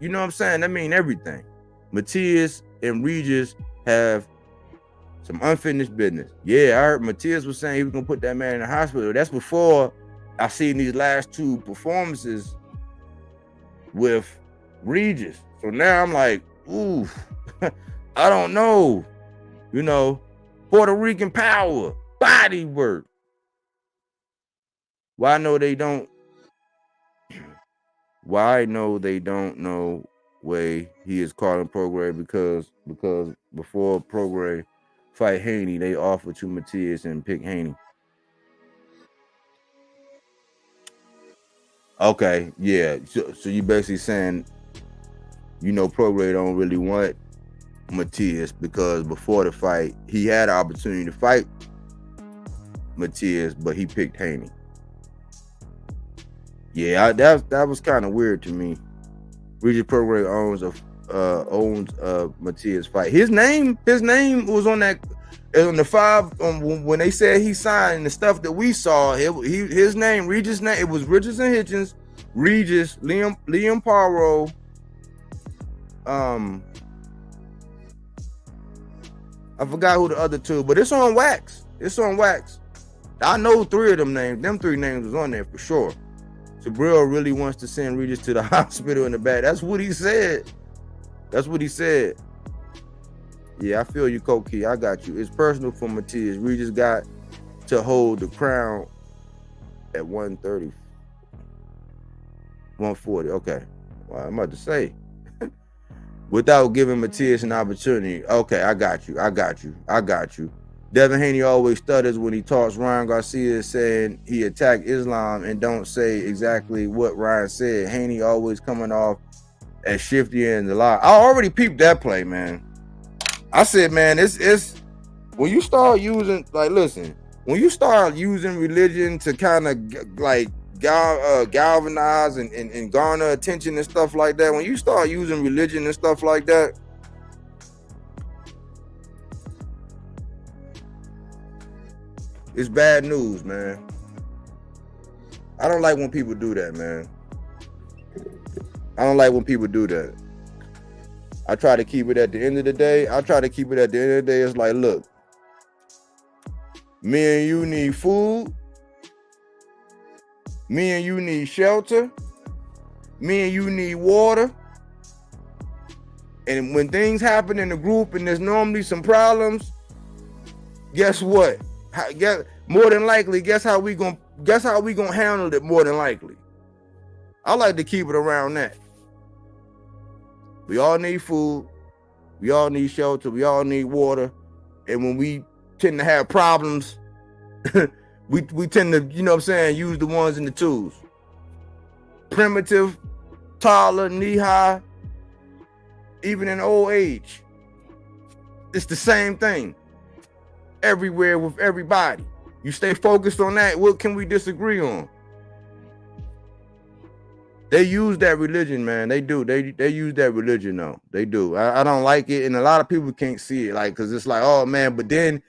[SPEAKER 4] you know what I'm saying? That mean everything. Matias and Regis have some unfinished business. Yeah, I heard Matias was saying he was going to put that man in the hospital. That's before I seen these last two performances with Regis. So now I'm like, ooh, I don't know. Puerto Rican power, body work. Why I know they don't know way he is calling Prograis because before Prograis fight Haney, they offered to Matias and pick Haney. Okay, yeah. So you basically saying, Prograis don't really want Matias because before the fight, he had an opportunity to fight Matias, but he picked Haney. Yeah, that was kind of weird to me. Regis Prograis owns Matias fight. His name was on the 5 when they said he signed, the stuff that we saw. His name, Regis' name, it was Richardson Hitchens, Regis, Liam Poirot, I forgot who the other two, but it's on wax. I know 3 of them names. Them 3 names was on there for sure. Subriel really wants to send Regis to the hospital in the back. That's what he said. Yeah, I feel you, Koki. I got you. It's personal for Matias. Regis got to hold the crown at 130. 140. Okay. Well, I'm about to say. without giving Matias an opportunity. Okay, I got you. Devin Haney always stutters when he talks. Ryan Garcia saying he attacked Islam and don't say exactly what Ryan said. Haney always coming off as shifty and the lie. I already peeped that play, man. I said, man, it's when you start using, like, listen, when you start using religion to kind of like galvanize and garner attention and stuff like that, when you start using religion and stuff like that, it's bad news, man. I don't like when people do that, man. I don't like when people do that. I try to keep it at the end of the day. It's like, look, me and you need food. Me and you need shelter. Me and you need water. And when things happen in the group and there's normally some problems, guess what? More than likely, guess how we gonna handle it more than likely. I like to keep it around that. We all need food. We all need shelter. We all need water. And when we tend to have problems, we tend to, you know what I'm saying, use the ones and the twos. Primitive, toddler, knee-high, even in old age. It's the same thing. Everywhere with everybody. You stay focused on that. What can we disagree on? They use that religion, man. They do. They use that religion, though. They do. I don't like it, and a lot of people can't see it, like, because it's like, oh man. But then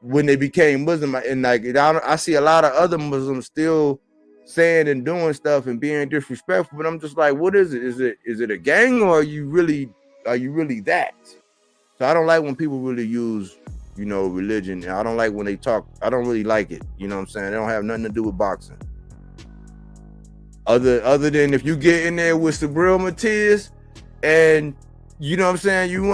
[SPEAKER 4] when they became Muslim, and like, I see a lot of other Muslims still saying and doing stuff and being disrespectful. But I'm just like, what is it? Is it a gang, or are you really that? So I don't like when people really use, you know, religion. I don't like when they talk. I don't really like it. You know what I'm saying? They don't have nothing to do with boxing. Other than if you get in there with Subriel Matias and, you know what I'm saying, you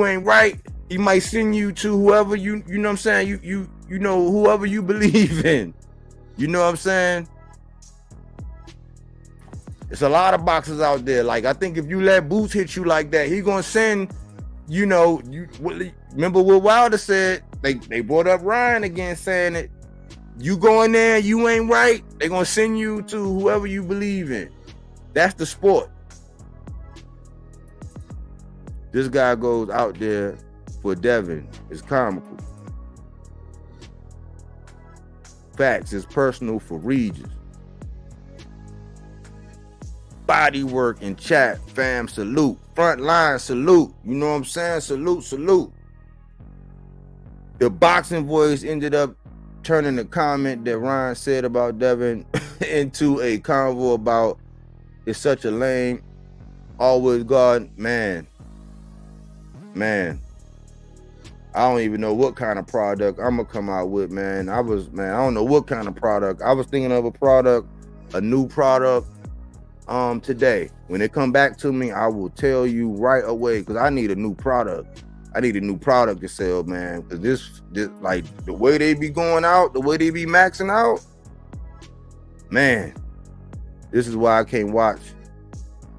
[SPEAKER 4] ain't right, he might send you to whoever you know what I'm saying, you know, whoever you believe in. You know what I'm saying? It's a lot of boxers out there. Like, I think if you let Boots hit you like that, he gonna send, you know, remember what Wilder said? They brought up Ryan again saying it. You go in there, you ain't right, they're gonna send you to whoever you believe in. That's the sport. This guy goes out there for Devin. It's comical. Facts, it's personal for Regis. Body work in chat, fam, salute. Front line, salute. You know what I'm saying? Salute. The boxing voice ended up turning the comment that Ryan said about Devin into a convo about it's such a lame, always God, man. I don't even know what kind of product I'm gonna come out with, man. I don't know what kind of product. I was thinking of a new product today. When it come back to me, I will tell you right away, because I need a new product. I need a new product to sell, man. Because this, like, the way they be going out, the way they be maxing out, man, this is why I can't watch.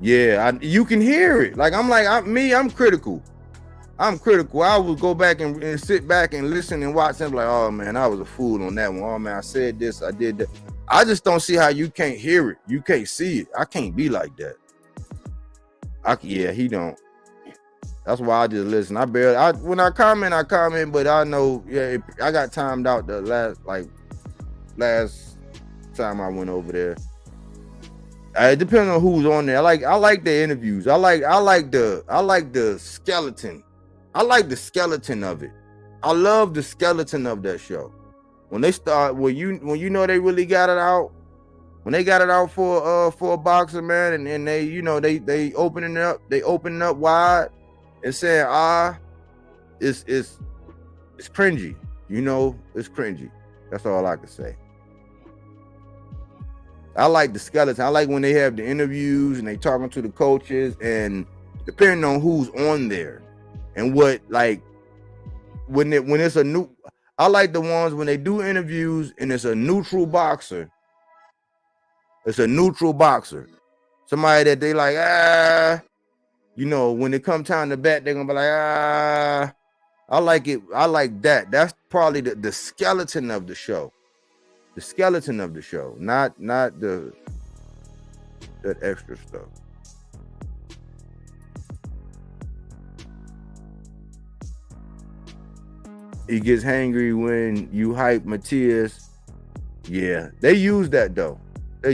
[SPEAKER 4] Yeah, you can hear it. Like, I'm critical. I would go back and sit back and listen and watch them, like, oh man, I was a fool on that one. Oh man, I said this, I did that. I just don't see how you can't hear it. You can't see it. I can't be like that. He don't. That's why I just listen. When I comment, but I know, yeah, I got timed out the last time I went over there. It depends on who's on there. I like the interviews. I like the skeleton. I like the skeleton of it. I love the skeleton of that show. When they start, when you know they really got it out. When they got it out for a boxer, man, and they, you know, they opening it up wide and saying, it's cringy. You know, it's cringy. That's all I can say. I like the skeleton. I like when they have the interviews and they talking to the coaches, and depending on who's on there and what, like, when it's a new, I like the ones when they do interviews and it's a neutral boxer. It's a neutral boxer. Somebody that they like, you know, when it come time to bet, they're gonna be like, I like it. I like that. That's probably the skeleton of the show. The skeleton of the show, not that extra stuff. He gets hangry when you hype Matias. Yeah, they use that though. I'm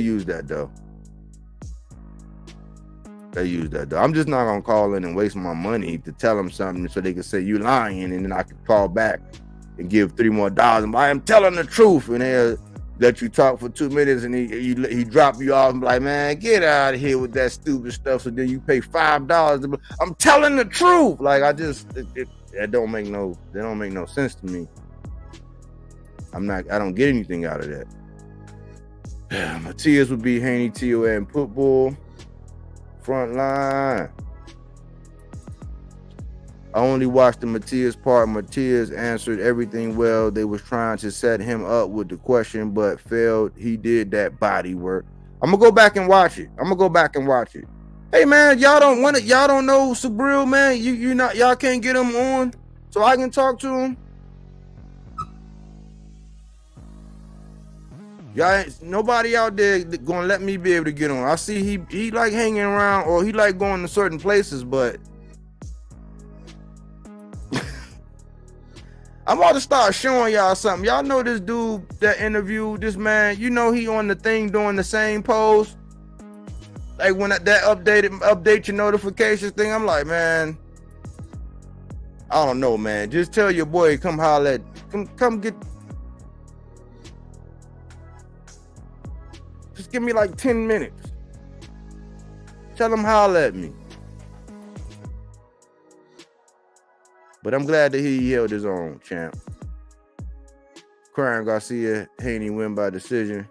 [SPEAKER 4] just not gonna call in and waste my money to tell them something so they can say you lying, and then I can call back and give $3 more. And I am telling the truth, and they'll let you talk for 2 minutes, and he drop you off and be like, man, get out of here with that stupid stuff. So then you pay $5. I'm telling the truth. Like that don't make no sense to me. I don't get anything out of that. Matias would be Haney, TOA, and Pitbull. Front line. I only watched the Matias part. Matias answered everything well. They was trying to set him up with the question, but failed. He did that body work. I'm gonna go back and watch it. Hey man, y'all don't know Subriel, man. Y'all can't get him on so I can talk to him. Y'all ain't nobody out there gonna let me be able to get on. I see he like hanging around, or he like going to certain places, but I'm about to start showing y'all something. Y'all know this dude that interviewed this man, you know he on the thing doing the same pose. Like when that update your notifications thing, I'm like, man, I don't know, man. Just tell your boy come holler come get. Just give me like 10 minutes. Tell him holler at me. But I'm glad that he held his own, champ. Cruz Garcia, Haney win by decision.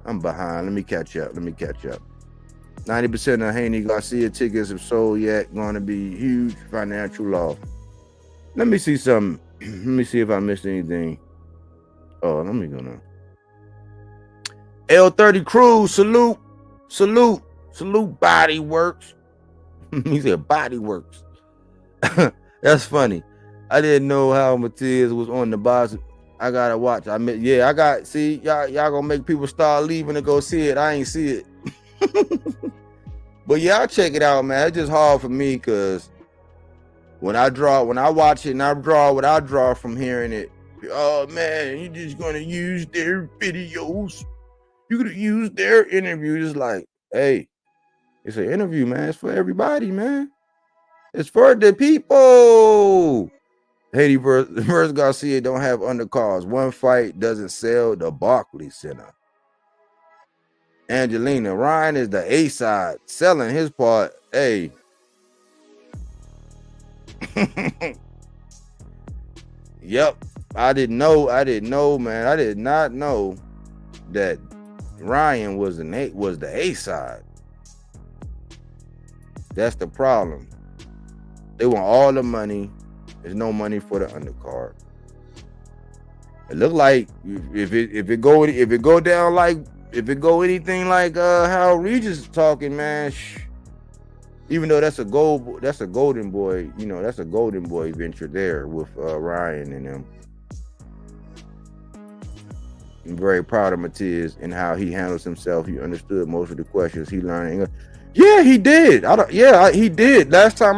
[SPEAKER 4] I'm behind. Let me catch up. 90% of Haney Garcia tickets have sold yet. Going to be huge financial loss. Let me see something. Let me see if I missed anything. Oh, let me go now. L30 Cruz, salute, Body Works. He said Body Works. That's funny. I didn't know how Matias was on the box. I gotta watch. See, y'all gonna make people start leaving to go see it. I ain't see it. But yeah, I'll check it out, man. It's just hard for me because when I watch it and I draw what I draw from hearing it, oh man, you just gonna use their videos. You could use their interview. Just like, hey, it's an interview, man. It's for everybody, man. It's for the people. Haney versus Garcia don't have undercards. One fight doesn't sell the Barclays Center. Angelina Ryan is the A side, selling his part. Hey. Yep. I didn't know, man. I did not know that Ryan was the A side. That's the problem. They want all the money. There's no money for the undercard. It look like if it go anything like how Regis is talking, man. Even though that's a golden boy, that's a golden boy venture there with Ryan and them. I'm very proud of Matias and how he handles himself. He understood most of the questions he learned. Yeah, he did. He did. Last time,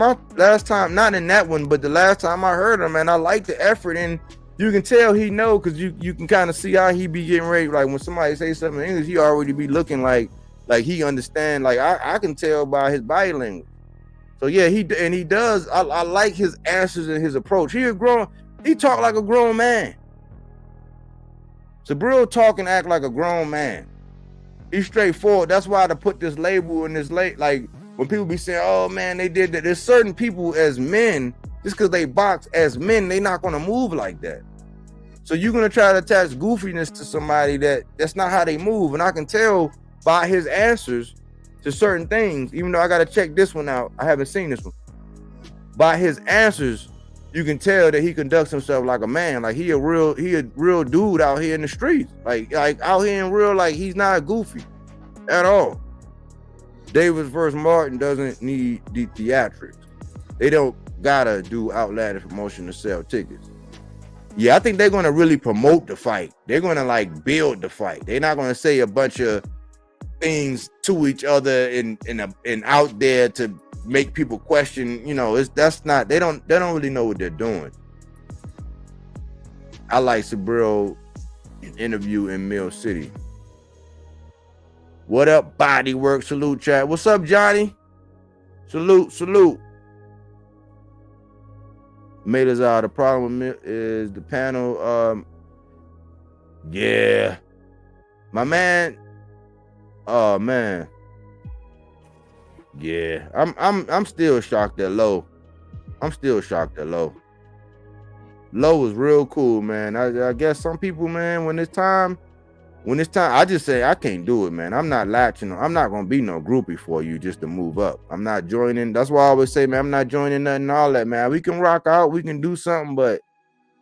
[SPEAKER 4] not in that one, but the last time I heard him, and I like the effort, and you can tell he know because you can kind of see how he be getting ready. Like when somebody say something in English, he already be looking like he understand. Like I can tell by his body language. So yeah, he does. I like his answers and his approach. He talk like a grown man. Subriel talk and act like a grown man. He's straightforward. That's why I put this label in this like when people be saying, oh man, they did that. There's certain people as men, just because they box as men, they not gonna move like that. So you're gonna try to attach goofiness to somebody that's not how they move. And I can tell by his answers to certain things, even though I gotta check this one out. I haven't seen this one. By his answers, you can tell that he conducts himself like a man. Like he a real dude out here in the streets. Like out here in real, like he's not goofy at all. Davis versus Martin doesn't need the theatrics. They don't gotta do outlandish promotion to sell tickets. Yeah, I think they're gonna really promote the fight. They're gonna like build the fight. They're not gonna say a bunch of things to each other and out there to make people question. You know, that's not. They don't really know what they're doing. I like Subriel interview in Mill City. What up, Bodywork? Salute, chat. What's up, Johnny? Salute. Made us out. The problem is the panel. Yeah, my man. Oh man. Yeah, I'm still shocked at Low. Low was real cool, man. I guess some people, man, when it's time, I just say I can't do it, man. I'm not latching. I'm not gonna be no groupie for you just to move up. I'm not joining. That's why I always say, man, I'm not joining nothing and all that, man. We can rock out, we can do something, but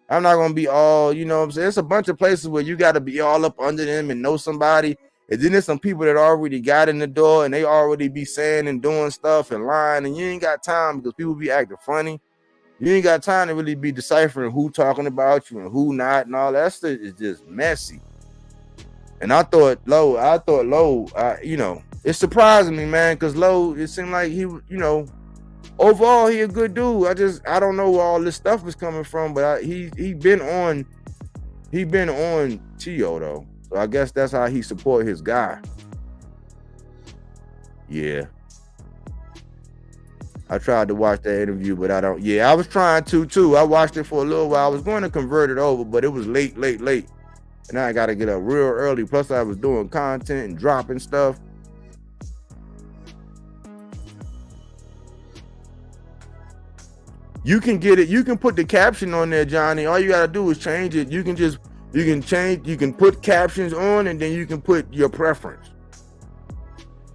[SPEAKER 4] I'm not gonna be all, you know what I'm saying? It's a bunch of places where you gotta be all up under them and know somebody. And then there's some people that already got in the door and they already be saying and doing stuff and lying, and you ain't got time because people be acting funny. You ain't got time to really be deciphering who talking about you and who not and all that stuff is just messy. And I thought Low, you know, it's surprising me, man, because Low, it seemed like he, you know, overall he a good dude. I don't know where all this stuff is coming from, but he been on Tio though. So I guess that's how he support his guy. Yeah. I tried to watch that interview, but I don't. Yeah, I was trying to too. I watched it for a little while. I was going to convert it over, but it was late. And now I got to get up real early. Plus, I was doing content and dropping stuff. You can get it. You can put the caption on there, Johnny. All you got to do is change it. You can put captions on, and then you can put your preference.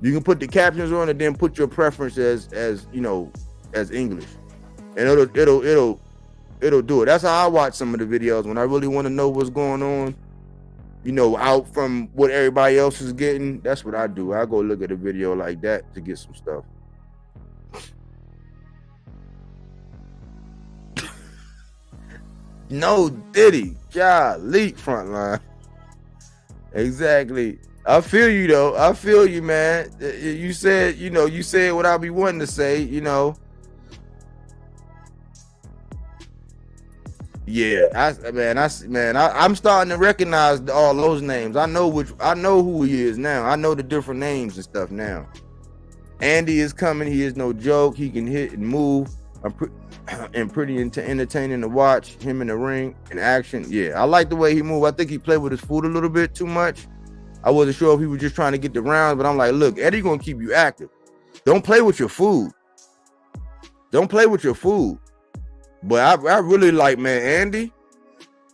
[SPEAKER 4] You can put the captions on and then put your preference as you know, as English, and it'll do it. That's how I watch some of the videos when I really want to know what's going on, you know, out from what everybody else is getting. That's what I do. I go look at a video like that to get some stuff. No Diddy, golly, frontline. Exactly. I feel you though. I feel you, man. You said what I be wanting to say, you know. Yeah, I'm starting to recognize all those names. I know who he is now. I know the different names and stuff now. Andy is coming. He is no joke. He can hit and move. And pretty entertaining to watch him in the ring in action. Yeah, I like the way he moved. I think he played with his food a little bit too much. I wasn't sure if he was just trying to get the rounds, but I'm like, look, Eddie gonna keep you active. Don't play with your food. But I really like, man,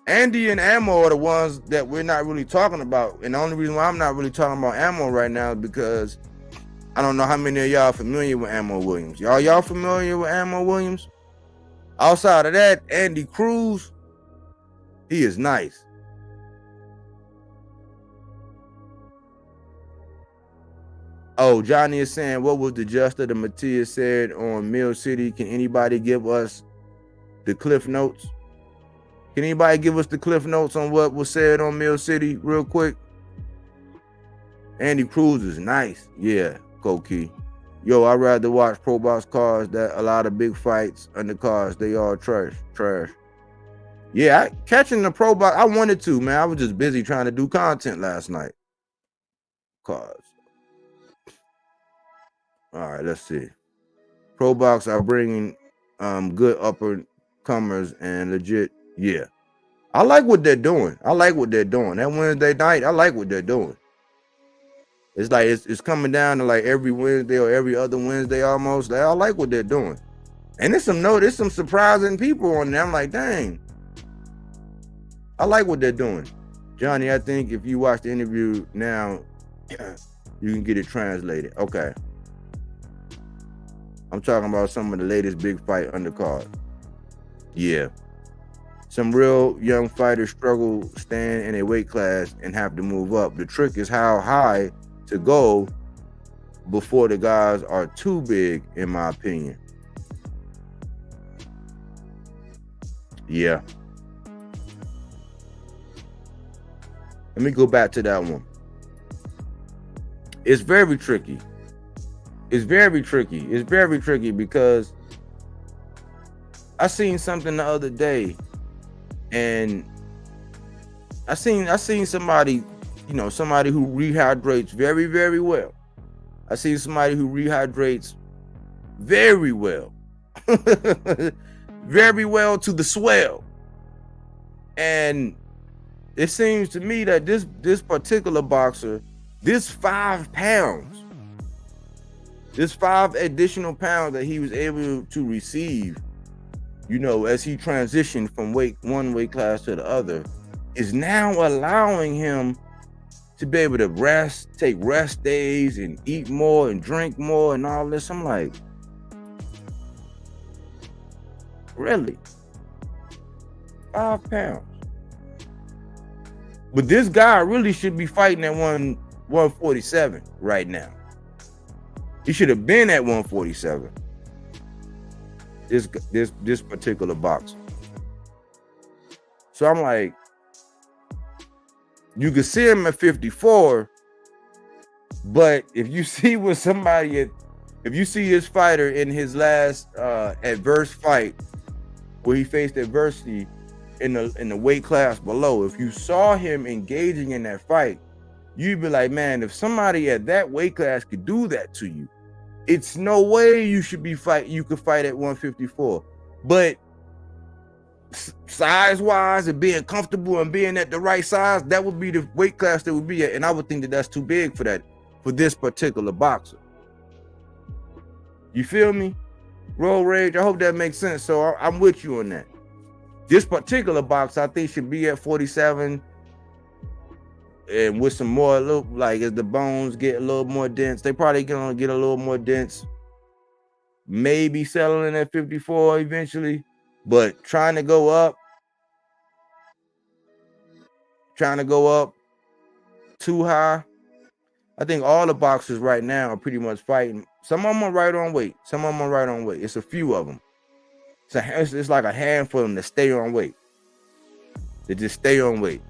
[SPEAKER 4] Andy and Ammo are the ones that we're not really talking about. And the only reason why I'm not really talking about Ammo right now is because I don't know how many of y'all familiar with Ammo Williams. Y'all familiar with Ammo Williams? Outside of that, Andy Cruz, he is nice. Oh, Johnny is saying, what was the Juster the Matias said on Mill City? Can anybody give us the cliff notes? Can anybody give us the cliff notes on what was said on Mill City real quick? Andy Cruz is nice. Yeah, Koki. Yo, I'd rather watch pro box cards that a lot of big fights undercards. They all trash. Yeah, catching the pro box, I wanted to, man. I was just busy trying to do content last night. Cards. All right, let's see. Pro box are bringing good upper comers and legit. Yeah, I like what they're doing. That Wednesday night, I like what they're doing. It's like it's coming down to like every Wednesday or every other Wednesday almost. I like what they're doing. And there's some surprising people on there. I'm like, dang. I like what they're doing. Johnny, I think if you watch the interview now, you can get it translated. Okay. I'm talking about some of the latest big fight undercards. Yeah. Some real young fighters struggle staying in a weight class and have to move up. The trick is how high to go before the guys are too big, in my opinion. Yeah. Let me go back to that one. It's very tricky. It's very tricky. It's very tricky because I seen something the other day, and I seen somebody, you know, somebody who rehydrates very, very well. I seen somebody who rehydrates very well. Very well to the swell. And it seems to me that this particular boxer, this 5 pounds, this 5 additional pounds that he was able to receive, you know, as he transitioned from one weight class to the other, is now allowing him to be able to rest, take rest days, and eat more and drink more and all this. I'm like, really? 5 pounds? But this guy really should be fighting at 147 right now. He should have been at 147. This particular boxer. So I'm like, you could see him at 54, but if you see what somebody, if you see his fighter in his last adverse fight, where he faced adversity in the weight class below, if you saw him engaging in that fight, you'd be like, man, if somebody at that weight class could do that to you, it's no way you could fight at 154. But size-wise and being comfortable and being at the right size, that would be the weight class that would be at. And I would think that that's too big for this particular boxer. You feel me? Roll Rage, I hope that makes sense. So I'm with you on that. This particular box, I think, should be at 47, and with some more, like as the bones get a little more dense, they probably gonna get a little more dense. Maybe settling at 54 eventually, but trying to go up too high. I think all the boxers right now are pretty much fighting. Some of them are right on weight. It's a few of them. It's like a handful of them that stay on weight. They just stay on weight.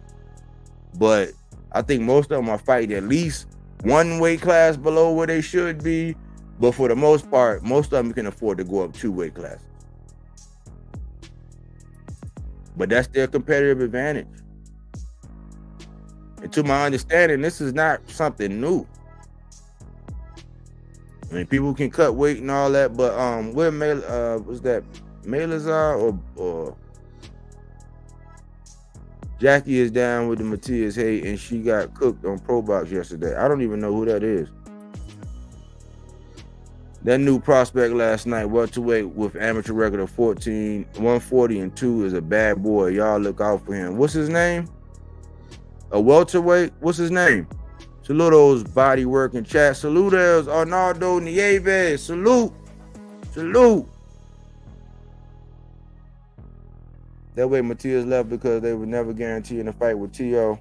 [SPEAKER 4] But I think most of them are fighting at least one weight class below where they should be. But for the most part, most of them can afford to go up 2 weight classes. But that's their competitive advantage. And to my understanding, this is not something new. I mean, people can cut weight and all that, but where was that Malazar or Jackie is down with the Matias hate, and she got cooked on Pro Box yesterday. I don't even know who that is. That new prospect last night, welterweight with amateur record of 140-2, is a bad boy. Y'all look out for him. What's his name? A welterweight? What's his name? Salute those body work in chat. Salute those Arnaldo Nieves. Salute. That way Matias left because they were never guaranteeing a fight with T.O.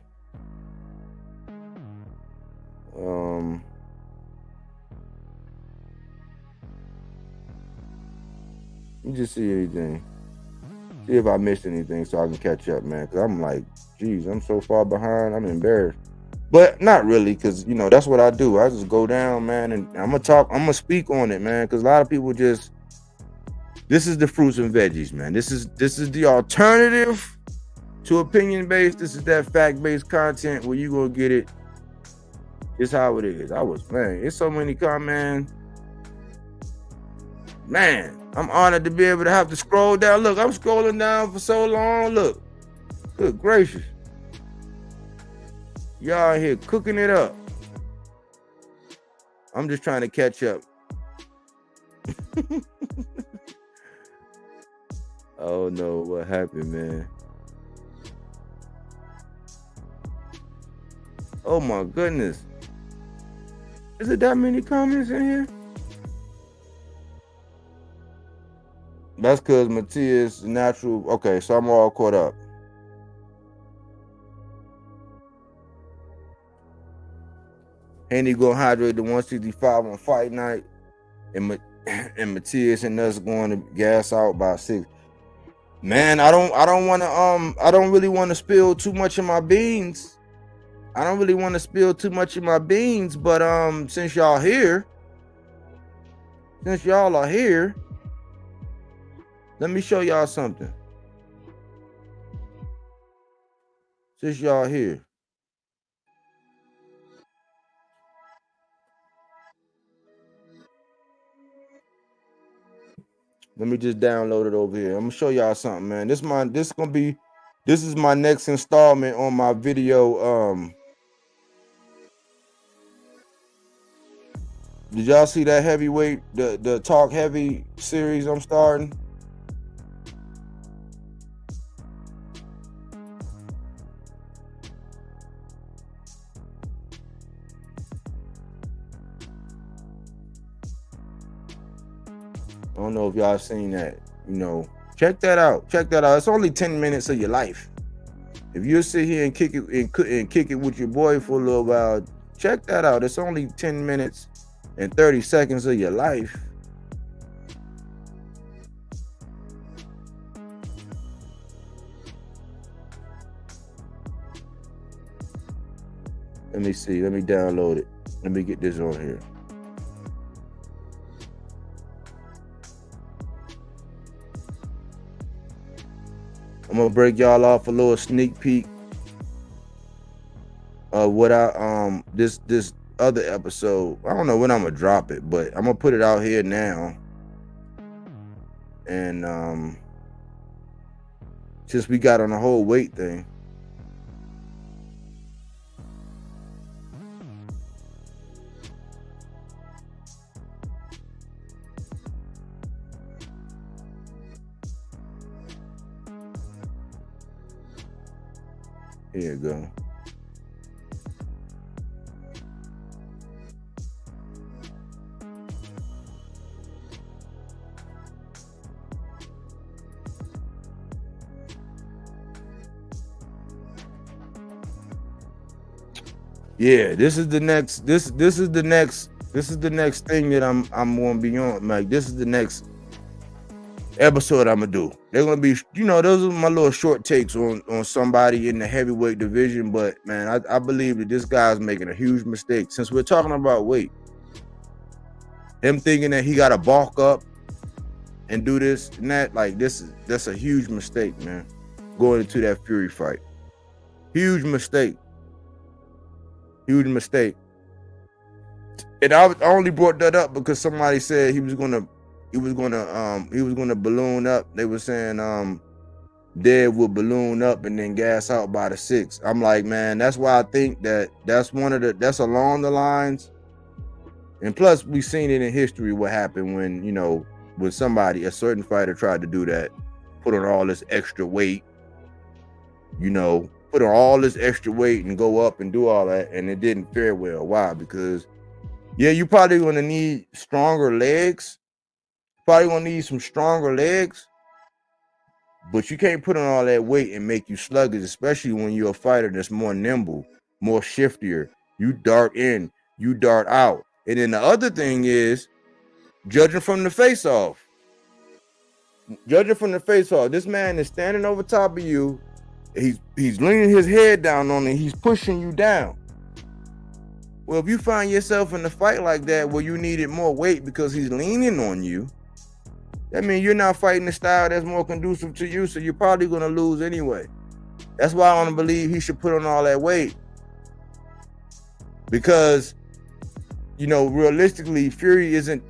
[SPEAKER 4] Let me just see anything. See if I missed anything so I can catch up, man. Because I'm like, geez, I'm so far behind. I'm embarrassed. But not really, because, you know, that's what I do. I just go down, man, and I'm going to speak on it, man, because a lot of people this is the fruits and veggies, man. This is the alternative to opinion-based. This is that fact-based content where you going to get it just how it is. It's so many comments. Man, I'm honored to be able to have to scroll down. Look, I'm scrolling down for so long. Look, good gracious. Y'all here cooking it up. I'm just trying to catch up. Oh no, what happened, man? Oh my goodness. Is it that many comments in here? That's because Matias natural. Okay, so I'm all caught up. Haney gonna hydrate the 165 on fight night, and Matias and us going to gas out by 6. Man, I don't really want to spill too much of my beans. I don't really want to spill too much of my beans, but since y'all are here, let me show y'all something. Since y'all here. Let me just download it over here. I'm gonna show y'all something, man. This is my next installment on my video. Did y'all see that heavyweight, the Talk Heavy series I'm starting? I don't know if y'all seen that. You know, check that out. It's only 10 minutes of your life. If you sit here and kick it with your boy for a little while, check that out. It's only 10 minutes and 30 seconds of your life. Let me see. Let me download it. Let me get this on here. I'm gonna break y'all off a little sneak peek of what this other episode. I don't know when I'm gonna drop it, but I'm gonna put it out here now. And since we got on the whole weight thing, here you go. Yeah, this is the next thing that I'm gonna be on. Like, this is the next episode I'm gonna do. They're gonna be, those are my little short takes on somebody in the heavyweight division. But man, I believe that this guy's making a huge mistake. Since we're talking about weight, him thinking that he gotta bulk up and do this and that, like, that's a huge mistake, man. Going into that Fury fight, huge mistake. And I only brought that up because somebody said he was gonna balloon up. They were saying Dev would balloon up and then gas out by the 6. I'm like, man, that's why I think that's along the lines. And plus, we've seen it in history what happened when a certain fighter tried to do that, put on all this extra weight, put on all this extra weight and go up and do all that, and it didn't fare well. Why? Because you probably gonna need stronger legs. Probably gonna need some stronger legs, but you can't put on all that weight and make you sluggish, especially when you're a fighter that's more nimble, more shiftier. You dart in, you dart out. And then the other thing is, judging from the face-off, this man is standing over top of you. He's leaning his head down on it. He's pushing you down. Well, if you find yourself in a fight like that where you needed more weight because he's leaning on you, that means you're not fighting the style that's more conducive to you, so you're probably going to lose anyway. That's why I don't believe he should put on all that weight. Because, realistically, Fury isn't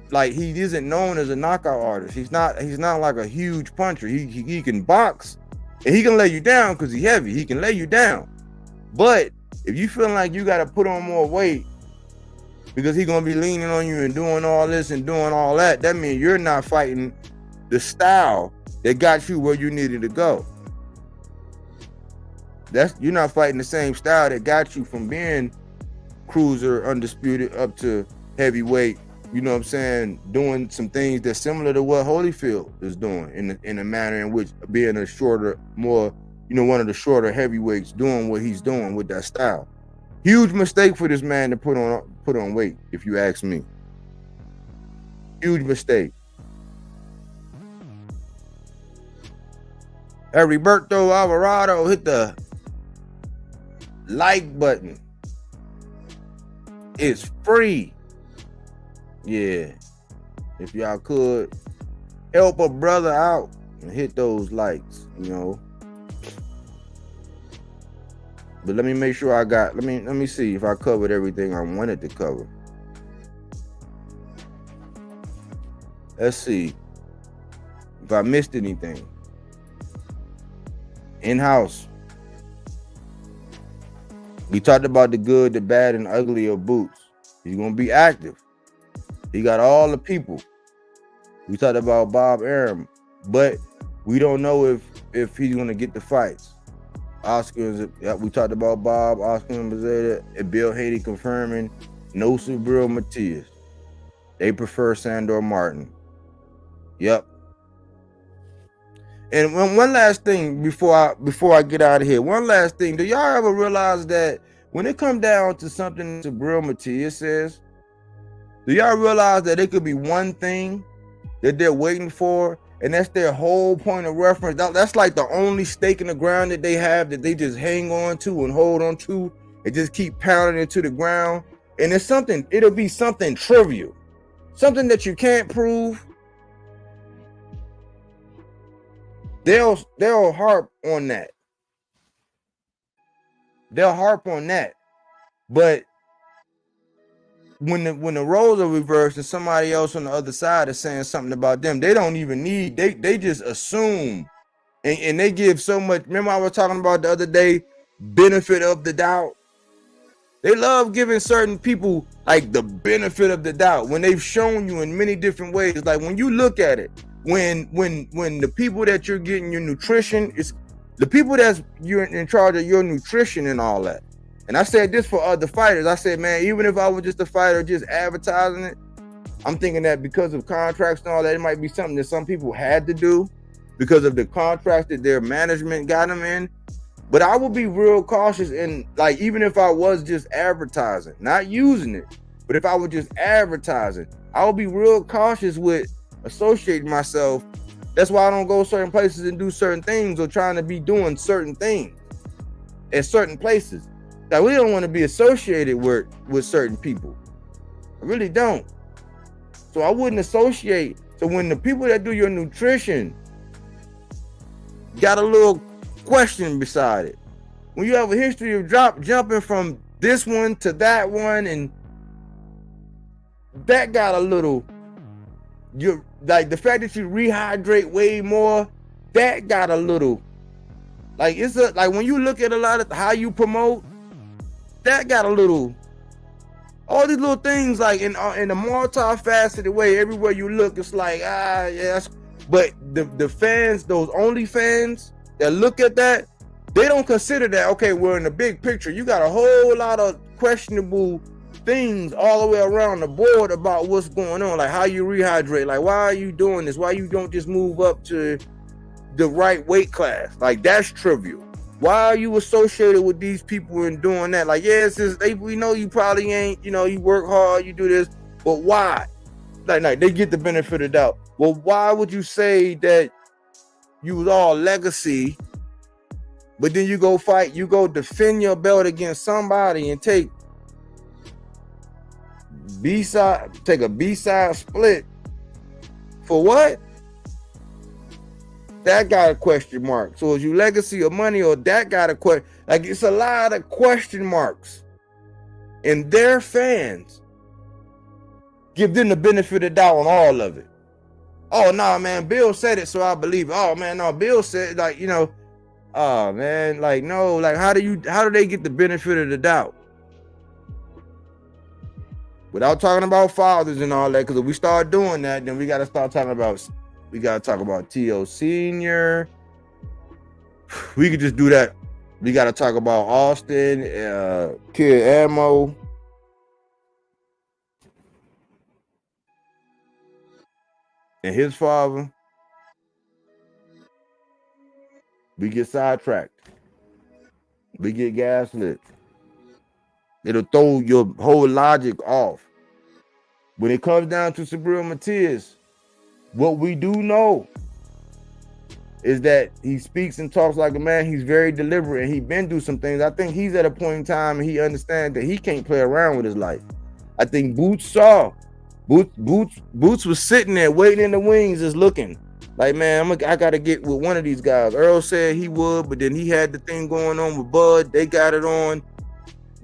[SPEAKER 4] known as a knockout artist. He's not like a huge puncher. He can box. And he can lay you down because he's heavy. He can lay you down. But if you feel like you got to put on more weight because he's going to be leaning on you and doing all this and doing all that, that means you're not fighting the style that got you where you needed to go. You're not fighting the same style that got you from being cruiser, undisputed, up to heavyweight. You know what I'm saying? Doing some things that's similar to what Holyfield is doing in a manner in which being a shorter, more, one of the shorter heavyweights doing what he's doing with that style. Huge mistake for this man to put on weight, if you ask me. Huge mistake. Heriberto Alvarado, hit the like button. It's free. Yeah. If y'all could help a brother out and hit those likes, you know. But let me make sure I got, let me see if I covered everything I wanted to cover. Let's see if I missed anything. In-house. We talked about the good, the bad, and ugly of Boots. He's going to be active. He got all the people. We talked about Bob Arum, but we don't know if he's going to get the fights. Oscar, we talked about Bob, Oscar and Zepeda, and Bill Haney confirming no Subriel Matias. They prefer SandorMartin. Yep. And one last thing before I get out of here. One last thing. Do y'all ever realize that when it comes down to something Subriel Matias says, do y'all realize that it could be one thing that they're waiting for, and that's their whole point of reference? That's like the only stake in the ground that they have, that they just hang on to and hold on to and just keep pounding into the ground. And it's something, it'll be something trivial, something that you can't prove. They'll harp on that. They'll harp on that. But when the roles are reversed and somebody else on the other side is saying something about them, they don't even need, they just assume, and they give so much. Remember I was talking about the other day, benefit of the doubt. They love giving certain people like the benefit of the doubt when they've shown you in many different ways. Like when you look at it, when the people that you're getting your nutrition, is the people that's you're in charge of your nutrition and all that. And I said this for other fighters. I said, man, even if I was just a fighter just advertising it, I'm thinking that because of contracts and all that, it might be something that some people had to do because of the contracts that their management got them in. But I would be real cautious, and like even if I was just advertising, not using it, but if I was just advertising, I would be real cautious with associating myself. That's why I don't go certain places and do certain things or trying to be doing certain things at certain places. Like we don't want to be associated with certain people. I really don't. So I wouldn't associate. So when the people that do your nutrition got a little question beside it, when you have a history of jumping from this one to that one, and that got a little, you like the fact that you rehydrate way more, that got a little, like it's a, like when you look at a lot of how you promote, that got a little, all these little things like in a multifaceted way. Everywhere you look, it's like yes. But the fans, those only fans that look at that, they don't consider that, okay, we're in the big picture. You got a whole lot of questionable things all the way around the board about what's going on, like how you rehydrate, like why are you doing this, why you don't just move up to the right weight class. Like that's trivial. Why are you associated with these people and doing that? Like, yes, we know you probably ain't, you work hard, you do this, but why? Like they get the benefit of the doubt. Well, why would you say that you was all legacy, but then you go fight, you go defend your belt against somebody and take a B-side split for what? That got a question mark. So is you legacy or money, or that got a question? Like it's a lot of question marks. And their fans give them the benefit of the doubt on all of it. Oh no, man, Bill said it, so I believe it. Oh man, no, Bill said, like, oh man, like no, like how do they get the benefit of the doubt? Without talking about fathers and all that, because if we start doing that, then we gotta talk about T.O. Senior. We could just do that. We gotta talk about Austin, Kid Ammo. And his father. We get sidetracked. We get gaslit. It'll throw your whole logic off. When it comes down to Subriel Matias, what we do know is that he speaks and talks like a man. He's very deliberate, and he's been through some things. I think he's at a point in time and he understands that he can't play around with his life. I think Boots was sitting there waiting in the wings, just looking like, man, I gotta get with one of these guys. Earl said he would, but then he had the thing going on with Bud. They got it on.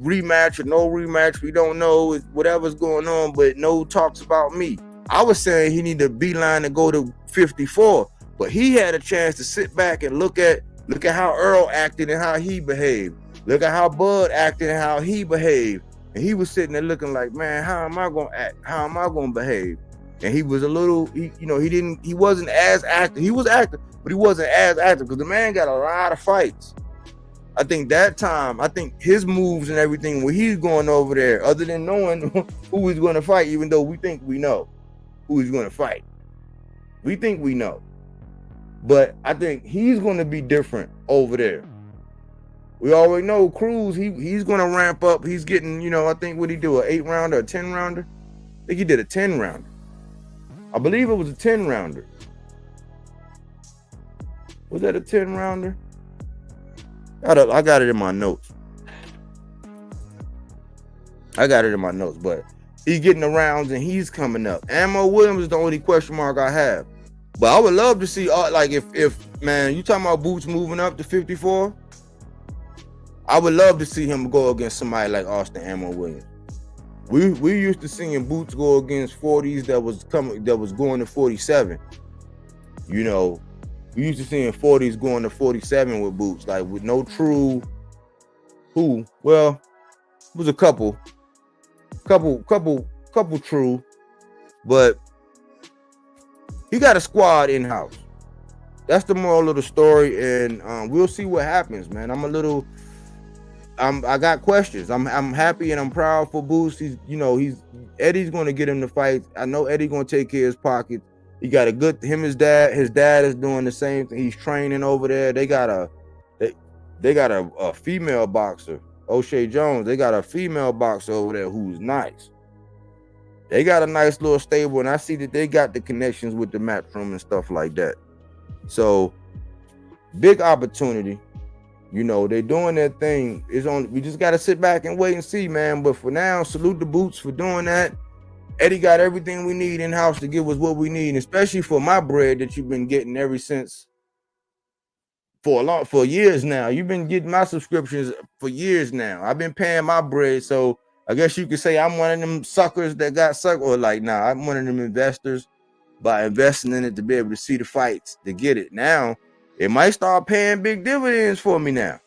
[SPEAKER 4] Rematch or no rematch, we don't know. Whatever's going on, but no talks about me. I was saying he need to beeline and go to 54, but he had a chance to sit back and look at how Earl acted and how he behaved. Look at how Bud acted and how he behaved. And he was sitting there looking like, man, how am I gonna act? How am I gonna behave? And he was a little, he wasn't as active. He was active, but he wasn't as active because the man got a lot of fights. I think that time, his moves and everything, when he's going over there, other than knowing who he's going to fight, even though we think we know who he's going to fight. We think we know. But I think he's going to be different over there. We already know Cruz, he's going to ramp up. He's getting, I think, what he do, an 8-rounder, a 10-rounder? I think he did a 10-rounder. I believe it was a 10-rounder. Was that a 10-rounder? I got it in my notes. But he's getting the rounds and he's coming up. Ammo Williams is the only question mark I have. But I would love to see, like, if man, you talking about Boots moving up to 54? I would love to see him go against somebody like Austin Ammo Williams. We used to seeing Boots go against 40s that was going to 47. We used to seeing 40s going to 47 with Boots, like with no true it was a couple true, but he got a squad in-house. That's the moral of the story, and we'll see what happens, man. I got questions. I'm happy and I'm proud for Boots. Eddie's gonna get him to fight. I know Eddie's gonna take care of his pockets. He got his dad is doing the same thing. He's training over there. They got a female boxer, O'Shea Jones. They got a female boxer over there who's nice. They got a nice little stable, and I see that they got the connections with the Matchroom and stuff like that. So, big opportunity. They're doing their thing. We just got to sit back and wait and see, man. But for now, salute the Boots for doing that. Eddie got everything we need in-house to give us what we need, especially for my bread that you've been getting ever since for years now. You've been getting my subscriptions for years now. I've been paying my bread, so I guess you could say I'm one of them suckers that got sucked, or like, nah, I'm one of them investors by investing in it to be able to see the fights, to get it. Now, it might start paying big dividends for me now.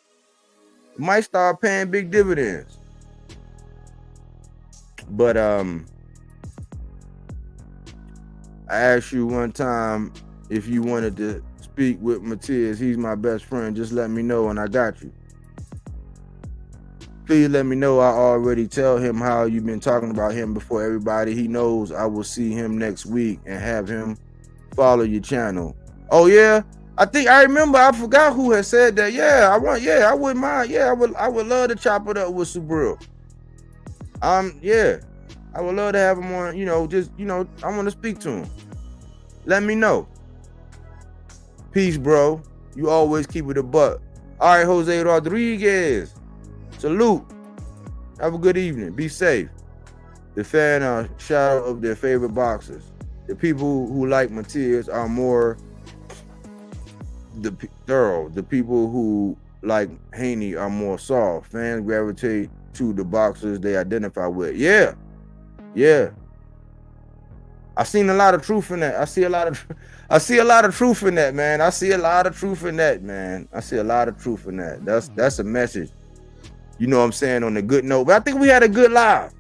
[SPEAKER 4] It might start paying big dividends. But, I asked you one time if you wanted to speak with Matias. He's my best friend. Just let me know and I got you. Please let me know. I already tell him how you've been talking about him before everybody. He knows I will see him next week and have him follow your channel. Oh yeah? I remember. I forgot who had said that. I wouldn't mind. I would love to chop it up with Subriel. I would love to have him on, I want to speak to him. Let me know. Peace, bro. You always keep it a buck. All right, Jose Rodriguez. Salute. Have a good evening. Be safe. The fan are shout out of their favorite boxers. The people who like Matias are more thorough. The people who like Haney are more soft. Fans gravitate to the boxers they identify with. Yeah. I seen a lot of truth in that. I see a lot of truth in that, man. I see a lot of truth in that. That's a message. You know what I'm saying, on a good note. But I think we had a good live.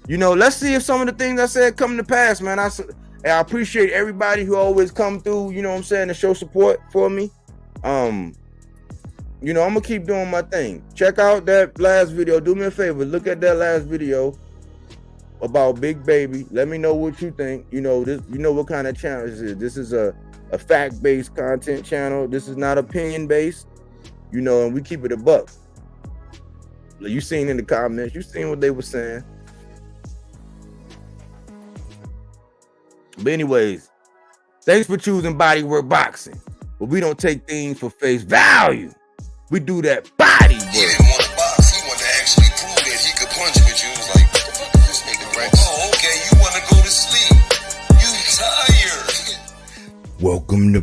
[SPEAKER 4] Let's see if some of the things I said come to pass, man. I appreciate everybody who always come through, to show support for me. I'm gonna keep doing my thing. Check out that last video. Do me a favor, look at that last video about Big Baby. Let me know what you think. What kind of channel this is. This is a fact-based content channel. This is not opinion-based. And we keep it a buck. You seen in the comments, you seen what they were saying. But anyways, thanks for choosing Bodywork Boxing. But we don't take things for face value. We do that body work.
[SPEAKER 5] He didn't want to box. He wanted to actually prove that he could punch with you. He was like, what the fuck is this nigga, right? Oh, okay, you want to go to sleep. You tired.
[SPEAKER 2] Welcome to